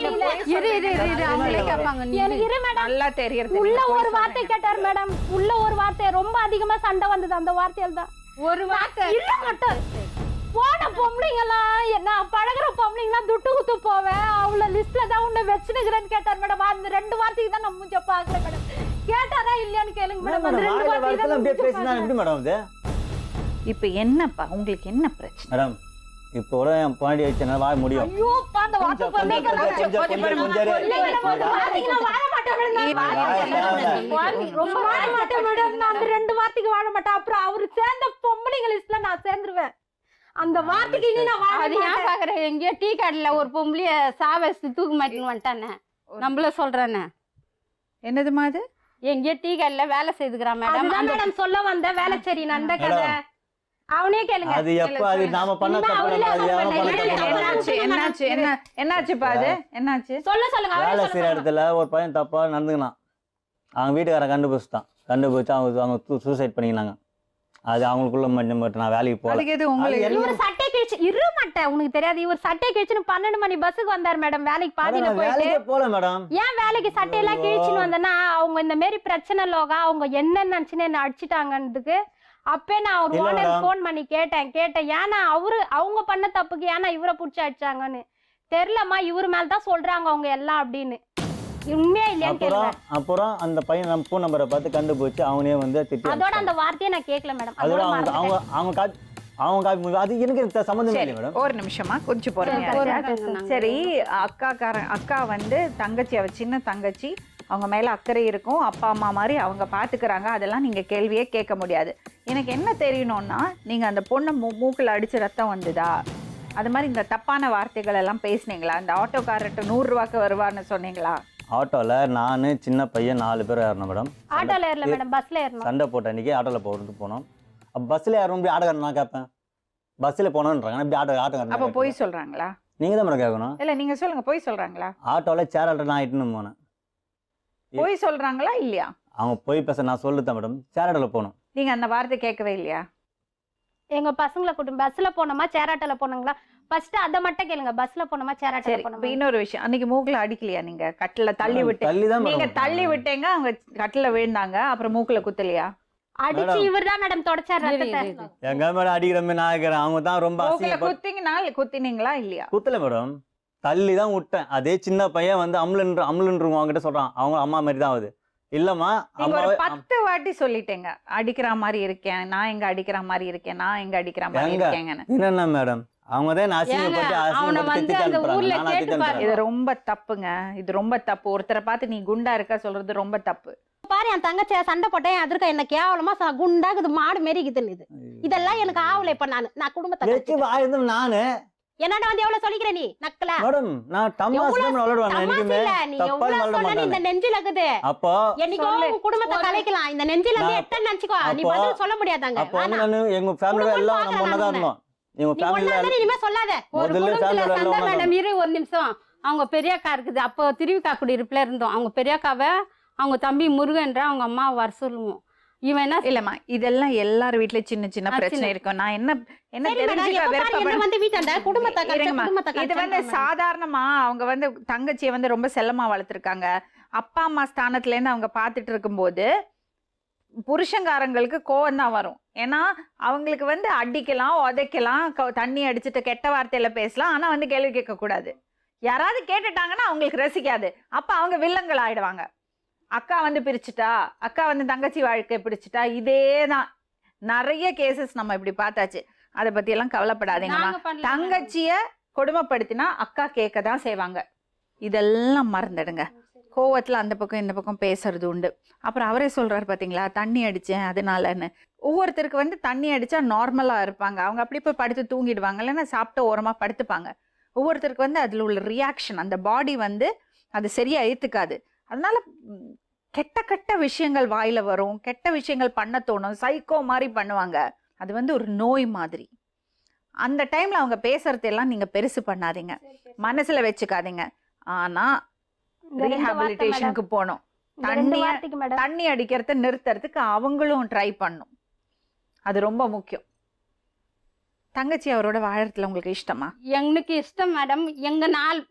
இரு அவங்களே கேட்பாங்க. நீ எனக்கு இரு மேடம். நல்லா தெரியுது. உள்ள ஒரு வார்த்தை கேட்டார் மேடம். உள்ள ஒரு வார்த்தை ரொம்ப அதிகமா சண்டை வந்தது. அந்த வார்த்தையால தான் ஒரு வார்த்தை இல்ல மட்டும் போன பொம்பளைங்கலாம் என்ன பழகுற பொம்பளைங்கலாம் துட்டு குத்து போவேன் அவள லிஸ்ட்ல தான் உன்னை வச்சுனுக்கிறேன்னு கேட்டார் மேடம். அந்த 2 வார்த்தைக்கு தான் நான் மூஞ்ச பாக்கல மேடம். கேட்டாரா இல்லையான்னு கேளுங்க மேடம். அந்த 2 வார்த்தைக்கு தான் அப்படியே பேசினா எப்படி மேடம் இது? இப்ப என்னப்பா உங்களுக்கு என்ன பிரச்சனை? மேடம் இப்போ கூட என் பாண்டி வச்சனால வாழ முடியும். ஐயோ பா அந்த வார்த்தை பண்ணீங்க ரொம்ப வாழ மாட்டேன் மேடம். நான் அந்த 2 வார்த்தைக்கு வாழ மாட்டேன். அப்புறம் அவரு சேர்ந்த பொம்பளைங்க லிஸ்ட்ல நான் சேர்ந்துருவேன். அந்த வார்த்தைக்கு இனி நான் வாழ அது ஏன் பாக்குறேன்? எங்கேயோ டீ கடையில ஒரு பொம்பளைய சாவச்சு தூக்கு மாட்டின்னு வந்துட்டானே, நம்மள சொல்றானே. என்னதுமா அது? எங்கேயோ டீ கடையில வேலை செய்துக்கிறான் மேடம். அதுதான் மேடம் சொல்ல வந்த வேலைச்சேரி நந்த கதை. அவனே கேளுங்க. அது எப்ப அது நாம பண்ண தப்பு அது யாரோ பண்ண என்னாச்சுப்பா அது? என்னாச்சு? சொல்லுங்க வேலை செய்யற இடத்துல ஒரு பையன் தப்பா நடந்துக்கினான். அவங்க வீட்டுக்காரன் கண்டுபிடிச்சிட்டான். கண்டுபிடிச்சு அவங்க சூசைட் பண்ணிக்கினாங்க. அது அவங்களுக்குள்ள மட்டும் நான் வேலைக்கு போகல. அதுக்கு எது உங்களுக்கு? இவர் சட்டை கிழிச்சு இரு மாட்டேன் உனக்கு தெரியாது. இவர் சட்டை கிழிச்சுன்னு 12 மணி பஸ்ஸுக்கு வந்தார் மேடம். வேலைக்கு பாதியில போயிட்டு வேலைக்கே போல மேடம். ஏன் வேலைக்கு சட்டையெல்லாம் கிழிச்சுன்னு வந்தேன்னா அவங்க இந்த மாரி பிரச்சனை லோகா அவங்க என்ன நினைச்சுன்னு என்ன அடிச்சுட்டாங்கன்றதுக்கு அப்பே நான் ஒரு ஓனர் போன் பண்ணி கேட்டேன். ஏன்னா அவங்க பண்ண தப்புக்கு ஏன்னா இவரை புடிச்சு அடிச்சாங்கன்னு தெரியலமா. இவரு மேலதான் சொல்றாங்க அவங்க எல்லாம் அப்படின்னு. உண்மையா இல்லையான்னு கேளுங்க. அப்புறம் அந்த பையன் நம்ம போன் நம்பரை பார்த்து கண்டுபிடிச்சு அவனே வந்து திட்டி அதோட அந்த வார்த்தையை நான் கேட்கல மேடம். அதோட அவங்க அது எனக்கு சம்பந்தம் இல்லை மேடம். ஒரு நிமிஷமா கொஞ்சம் போறீங்க. சரி அக்கா வந்து தங்கச்சி, அவ சின்ன தங்கச்சி, அவங்க மேல அக்கறை இருக்கும், அப்பா அம்மா மாதிரி அவங்க பாத்துக்கிறாங்க. அதெல்லாம் நீங்க கேள்வியே கேட்க முடியாது. எனக்கு என்ன தெரியணும்னா நீங்க அந்த பொண்ணை மூக்குல அடிச்சு ரத்தம் வந்துதா, அது மாதிரி இந்த தப்பான வார்த்தைகள் எல்லாம் பேசுனீங்களா? இந்த ஆட்டோக்காரர்கிட்ட 100 ரூபாய்க்கு வருவான்னு சொன்னீங்களா? ஆட்டோல நானு சின்ன பையன் 4 பேர் ஏறணும் மேடம். ஆட்டோல ஏறல மேடம், பஸ்ல ஏறணும். சண்டை போட்ட அன்னைக்கு ஆட்டோல போனோம். அப்ப பஸ்ல ஏறணும் இப்படி ஆட்டோக்காரன் நான் கேட்பேன். பஸ்ல போனோன்றாங்க இப்படி ஆட்டோக்காரன். அப்ப போய் சொல்றாங்களா? நீங்க தான் மேடம் கேட்கணும். இல்ல நீங்க சொல்லுங்க, போய் சொல்றாங்களா? ஆட்டோல சேரல்ட்ட நான் இட்டுன்னு போனேன். போய் சொல்றாங்களா இல்லையா? அவங்க போய் பேச நான் சொல்லுதான் மேடம். சேரல்ல போனோம். நீங்க அந்த வார்த்தை கேட்கவே இல்லையா? எங்க பசங்களை கூட்டம் பஸ்ல போனோமா சேராட்டோல போனாங்களா? ஃபர்ஸ்ட் அத மட்டும் கேளுங்க. பஸ்ல போனோமா சேராட்டோல போனோமா? இன்னொரு விஷயம், அன்னைக்கு மூக்குல அடிக்கலையா? நீங்க கட்டில தள்ளி விட்டு நீங்க தள்ளி விட்டீங்க, அவங்க கட்டில விழுந்தாங்க, அப்புறம் மூக்குல குத்தலையா? அடிச்சு இவர்தான் மேடம் தொடச்சார் ரத்தத்தை. எங்க மேடம் அடிக்கிற மாதிரி நான் இருக்கிறேன். அவங்க தான் ரொம்ப குத்தினீங்களா இல்லையா? குத்தல மேடம், தள்ளி தான் விட்டேன். அதே சின்ன பையன் வந்து அம்லன்றுவாங்க அவங்ககிட்ட சொல்றான். அவங்க அம்மா மாதிரி தான் ஆகுது. இல்லம்மா ஒரு 10 வாட்டி சொல்லிட்டேங்க, அடிக்கிற மாதிரி இருக்கேன், நான் எங்க அடிக்கிற மாதிரி இருக்கேன், நான் எங்க அடிக்கிற மாதிரி இருக்கேங்கன்னு. என்ன மேடம் அவங்கதான் இது ரொம்ப தப்புங்க. இது ரொம்ப தப்பு. ஒருத்தரை பார்த்து நீ குண்டா இருக்க சொல்றது ரொம்ப தப்பு. பாரு என் தங்கச்சிய சண்டை போட்டேன், அதற்கு என்ன கேவலமா குண்டாக்குது, மாடு மெரிக்குதுன்னு. இதெல்லாம் எனக்கு ஆவலை. இப்ப நான் குடும்பத்தை நானு என்னடா வந்து எவ்வளவு சொல்லிக்கிற நீ நக்கல மேடம் நான் தமாஸ் தான் விளையாடுவேன் என்னைக்குமே இல்ல நீ தப்பா எவ்வளவு விளையாட சொன்ன இந்த மாட்டேன். நெஞ்சில இருக்குது அப்போ என்னைக்கோ உன் குடும்பத்தை கலைக்கலாம் இந்த நெஞ்சில இருந்து எத்தனை நினைச்சுக்கோ நீ அப்போ- பதில் சொல்ல முடியாதாங்க அப்போ வந்து நான் எங்க ஃபேமிலில எல்லாம் நம்ம ஒண்ணா தான் இருந்தோம். எங்க நீ ஃபேமிலில ஒண்ணா இனிமே சொல்லாத ஒரு முதல்ல குடும்பத்துல ஃபேமிலில சண்டை எல்லாம் மேடம் இரு ஒரு நிமிஷம். அவங்க பெரியக்கா இருக்குது, அப்போ திருவிக்கா குடியிருப்புல இருந்தோம். அவங்க பெரியக்காவை அவங்க தம்பி முருகன்ற அவங்க அம்மா வர சொல்லுவோம். இவன் என்ன இல்லம்மா, இதெல்லாம் எல்லார் வீட்லயும் சின்ன சின்ன பிரச்சனை இருக்கும். நான் என்ன சரி மேடம், தெரிஞ்சுக்க எப்ப பாரு விருப்பப்படுறேன். என்ன வந்து வீட்டாண்ட குடும்பத்தை கலைச்ச, இருங்கம்மா. குடும்பத்தை இது வந்து கலைச்ச சாதாரணமா அவங்க வந்து தங்கச்சியை வந்து ரொம்ப செல்லமா வளர்த்துருக்காங்க. அப்பா அம்மா ஸ்தானத்துல இருந்து அவங்க பார்த்துட்டு இருக்கும்போது புருஷங்காரங்களுக்கு கோவம் தான் வரும். ஏன்னா அவங்களுக்கு வந்து அடிக்கலாம், உதைக்கலாம், தண்ணி அடிச்சுட்டு கெட்ட வார்த்தையில பேசலாம். ஆனா வந்து கேள்வி கேட்க கூடாது. யாராவது கேட்டுட்டாங்கன்னா அவங்களுக்கு ரசிக்காது. அப்ப அவங்க வில்லங்கள் ஆயிடுவாங்க. அக்கா வந்து பிரிச்சுட்டா, அக்கா வந்து தங்கச்சி வாழ்க்கை பிடிச்சிட்டா, இதே தான் நிறைய கேசஸ் நம்ம இப்படி பார்த்தாச்சு. அதை பத்தி எல்லாம் கவலைப்படாதீங்கம்மா. நாங்க பண்ணல. தங்கச்சிய கொடுமைப்படுத்தினா அக்கா கேட்க தான் செய்வாங்க. இதெல்லாம் மறந்துடுங்க. கோவத்துல அந்த பக்கம் இந்த பக்கம் பேசுறது உண்டு. அப்புறம் அவரே சொல்றாரு பாத்தீங்களா, தண்ணி அடிச்சேன் அதனாலன்னு. ஒவ்வொருத்தருக்கு வந்து தண்ணி அடிச்சா நார்மலா இருப்பாங்க, அவங்க அப்படி போய் படுத்து தூங்கிடுவாங்க, இல்லைன்னா சாப்பிட்டு ஓரமா படுத்துப்பாங்க. ஒவ்வொருத்தருக்கு வந்து அதுல உள்ள ரியாக்ஷன், அந்த பாடி வந்து அது சரியா ஏத்துக்காது. அதனால கெட்ட கெட்ட விஷயங்கள் வாயில வரும், கெட்ட விஷயங்கள் பண்ண தோணும், சைக்கோ மாதிரி பண்ணுவாங்க. அது வந்து ஒரு நோய் மாதிரி. அந்த டைம்ல அவங்க பேசுறதெல்லாம் நீங்க பெருசு பண்ணாதீங்க, மனசுல வச்சுக்காதீங்க. ஆனா ரீஹாபிலிட்டேஷனுக்கு போகணும். தண்ணி அடிக்கிறத நிறுத்துறதுக்கு அவங்களும் ட்ரை பண்ணும். அது ரொம்ப முக்கியம். தங்கச்சி அவரோட வாழறதுல உங்களுக்கு இஷ்டமா? எனக்கு இஷ்டம் மேடம்.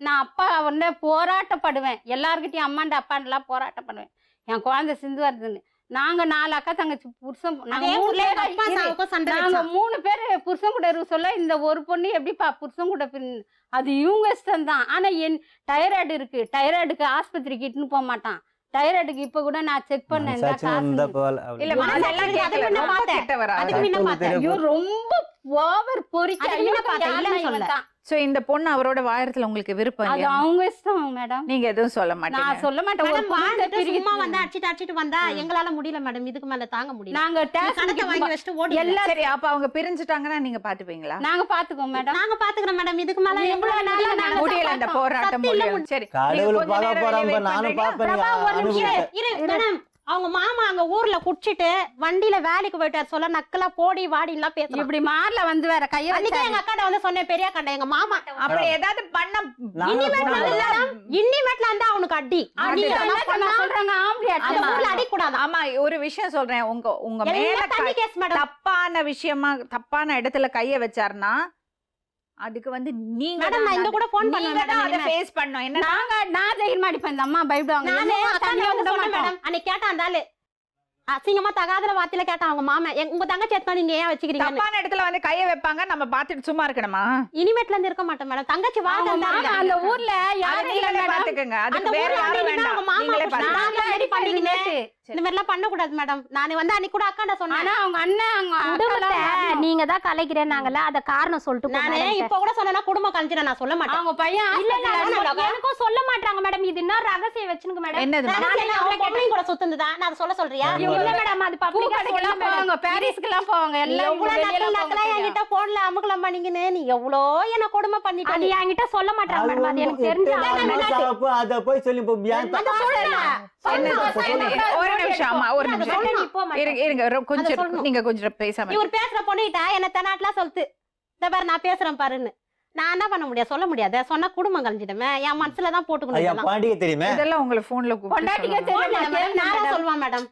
நான் அப்பா வந்து போராட்டப்படுவேன், எல்லார்கிட்டயும் அம்மாண்ட அப்பாண்டெல்லாம் போராட்டப்படுவேன். என் குழந்தை சிந்து வருதுன்னு. நாங்க 4 அக்கா தங்கச்சி புருஷன், நாங்க 3 பேர் அப்பா சாவுக்கும் சண்டை நாங்க வச்சா. 3 பேர் புருஷன் கூட இருக்க சொல்ல இந்த ஒரு பொண்ணு எப்படிப்பா புருஷன் கூட அது இவங்க இஷ்டம் தான். ஆனா என் டைராய்டு இருக்கு, டைராய்டுக்கு ஆஸ்பத்திரிக்கு இட்டுன்னு போக மாட்டான். டைராய்டுக்கு இப்ப கூட நான் செக் பண்ணேன். இந்த சச்சின் காசு வந்த போல இல்ல மனசு அதெல்லாம் அதுக்கு கேட்கல, முன்ன ரொம்ப பார்த்தேன். கெட்டவரா அதுக்கு அவரு. முன்ன பார்த்தேன். ஐயோ ரொம்ப ஓவர் பொறிக்க. அதுக்கு முன்ன பார்த்தேன், இல்லைன்னு சொல்லல. சோ இந்த பொண்ணு அவரோட வாழறதுல உங்களுக்கு விருப்பம் அது இல்லையா? அவங்க இஷ்டம் மேடம். நீங்க எதுவும் சொல்ல மாட்டீங்க. நான் சொல்ல மாட்டேன். ஒரு மேடம், பொண்ணு வாழ்ந்துட்டு பிரிக்க சும்மா வந்தா அடிச்சிட்டு வந்தா எங்களால முடியல மேடம், இதுக்கு மேல தாங்க முடியல. நாங்க நீ கணக்கை டேஸ்ட் வாங்கி வச்சுட்டு ஓடி எல்லா சரி, அப்ப அவங்க பிரிஞ்சுட்டாங்கன்னா நீங்க பாத்துப்பீங்களா? நாங்க பாத்துக்கோம் மேடம். நாங்க பாத்துக்கிறோம் மேடம், இதுக்கு மேல எவ்வளவு நாளா நாங்க முடியல, இந்த போராட்டம் சத்தியம் இல்ல, முடியல. சரி, கடவுள் நீங்க கொஞ்ச பார்க்க நேரம் போறாங்க, வெளியே wait நானும் பண்றீங்களா? பார்ப்பேன். பிரபா, ஒரு நிமிஷம் அனுபவிச்சேன். இரு மேடம். அவங்க மாமா அங்க ஊர்ல குடிச்சிட்டு வண்டியில வேலைக்கு போயிட்டார் சொல்ல, நக்கலா போடி வாடின்லாம் பேசுறான். இப்படி மார்ல வந்து வேற கைய அன்னைக்கு வச்சாரு. எங்க அக்காட்ட வந்து சொன்னேன், பெரிய அக்காட்ட எங்க மாமா அப்படி ஏதாவது பண்ண இன்னிமேட்ல இருந்தா அவனுக்கு அடி அது அதெல்லாம் என்ன பண்ணா சொல்றாங்க, ஆம்பளை அந்த அடிச்சு ஊர்ல அடி கூடாது. ஆமா, ஒரு விஷயம் சொல்றேன். உங்க மேல எல்லாம் தண்ணி கேஸ் மேடம். தப்பான விஷயமா, தப்பான இடத்துல கைய வச்சாருன்னா அதுக்கு வந்து நீங்க மேடம், நான் இங்க கூட போன் பண்ணேன் அதை மேடம். ஃபேஸ் பண்ணோம். என்ன நான் தைரியமா அடிப்பேன். இந்த அம்மா பயப்படுவாங்க. நானே என்னம்மா அக்கா தனியா வந்து விட சொன்னேன் மாட்டோம். மேடம். அன்னைக்கு கேட்டான் அந்த ஆளு, அசிங்கமா தகாத வார்த்தையில கேட்டான் அவங்க மாமா, உங்க தங்கச்சி எடுத்தா நீங்க ஏன் வச்சுக்கிறீங்க? தப்பான இடத்துல வந்து கைய வைப்பாங்க, நம்ம பாத்துட்டு சும்மா இருக்கணுமா? இனிமேட்ல இருந்து இருக்க மாட்டேன் மேடம். தங்கச்சி அவங்க வாழ்க்கை மாமா அந்த ஊர்ல அதை யாரும் இல்ல நீங்களே மேடம். பாத்துக்கங்க. அந்த அதுக்கு வேற ஊர்ல யாரும் வந்து வேண்டாம், அவங்க மாமா நீங்களே புருஷன் பாத்துக்கங்க. நான் நான் ரெடி பண்ணிக்கினேன். நேத்து. இந்த மாதிரிலாம் பண்ண கூடாது மேடம். நான் வந்து அன்னைக்கு கூட அக்காண்ட சொன்னேன். ஆனா அவங்க அண்ணன் அவங்க குடும்பத்தை அக்காலாம் வரணும். நீங்க தான் கலைக்கிறேன்னாங்கல்ல, அத காரணம் சொல்லிட்டு போ நானே மேடம். இப்ப கூட சொன்னா குடும்பம் கலைஞ்சிட நான் சொல்ல மாட்டேன். அவங்க பையன் இல்ல இல்ல, hospital ல எனக்கும் சொல்ல மாட்டாங்க மேடம். இது இன்னும் ரகசியம் வச்சுனுங்க மேடம். என்னது நான் என்ன அவன் பொம்பளையும் கூட சுத்துனதா நான் அதை சொல்ல சொல்றியா? இல்ல மேடம், அது பூ பப்ளிக்கா கடைக்கெல்லாம் போவாங்க, பாரிஸ்க்குலாம் போவாங்க. எல்லாம் எவ்வளவு வெளியெல்லாம் நக்கலா போக என்கிட்ட போன்ல அமுகலாம் பண்ணீங்கன்னு நீ எவ்வளோ என்ன கொடுமை பண்ணிட்ட அது நீ. என்கிட்ட சொல்ல மாட்டாங்க மேடம். அது எனக்கு தெரிஞ்ச அத போய் சொல்லி இப்போ அந்த சொல்லல. ஒரு நிமிஷம், ஆமா, ஒரு அதை நிமிஷம் சொல்லணும். இருங்க கொஞ்சம் சொல்லணும். நீங்க கொஞ்சம் பேசாம இவர் பேசுற பொண்ணுகிட்ட என்ன தென்னாட்டுலாம் சொல்லுது, இந்த பாரு நான் பேசுறேன் பாருன்னு. நான் என்ன பண்ண முடியாது, சொல்ல முடியாது. சொன்னா குடும்பம் கலைஞ்சிடுமே, என் மனசுலதான் போட்டுக்கணும். பாண்டிகை தெரியுமே. இதெல்லாம் உங்களை போன்ல பொண்டாட்டிக்கே கூப்பிட்டு தெரியும். நானா சொல்லுவான் மேடம்.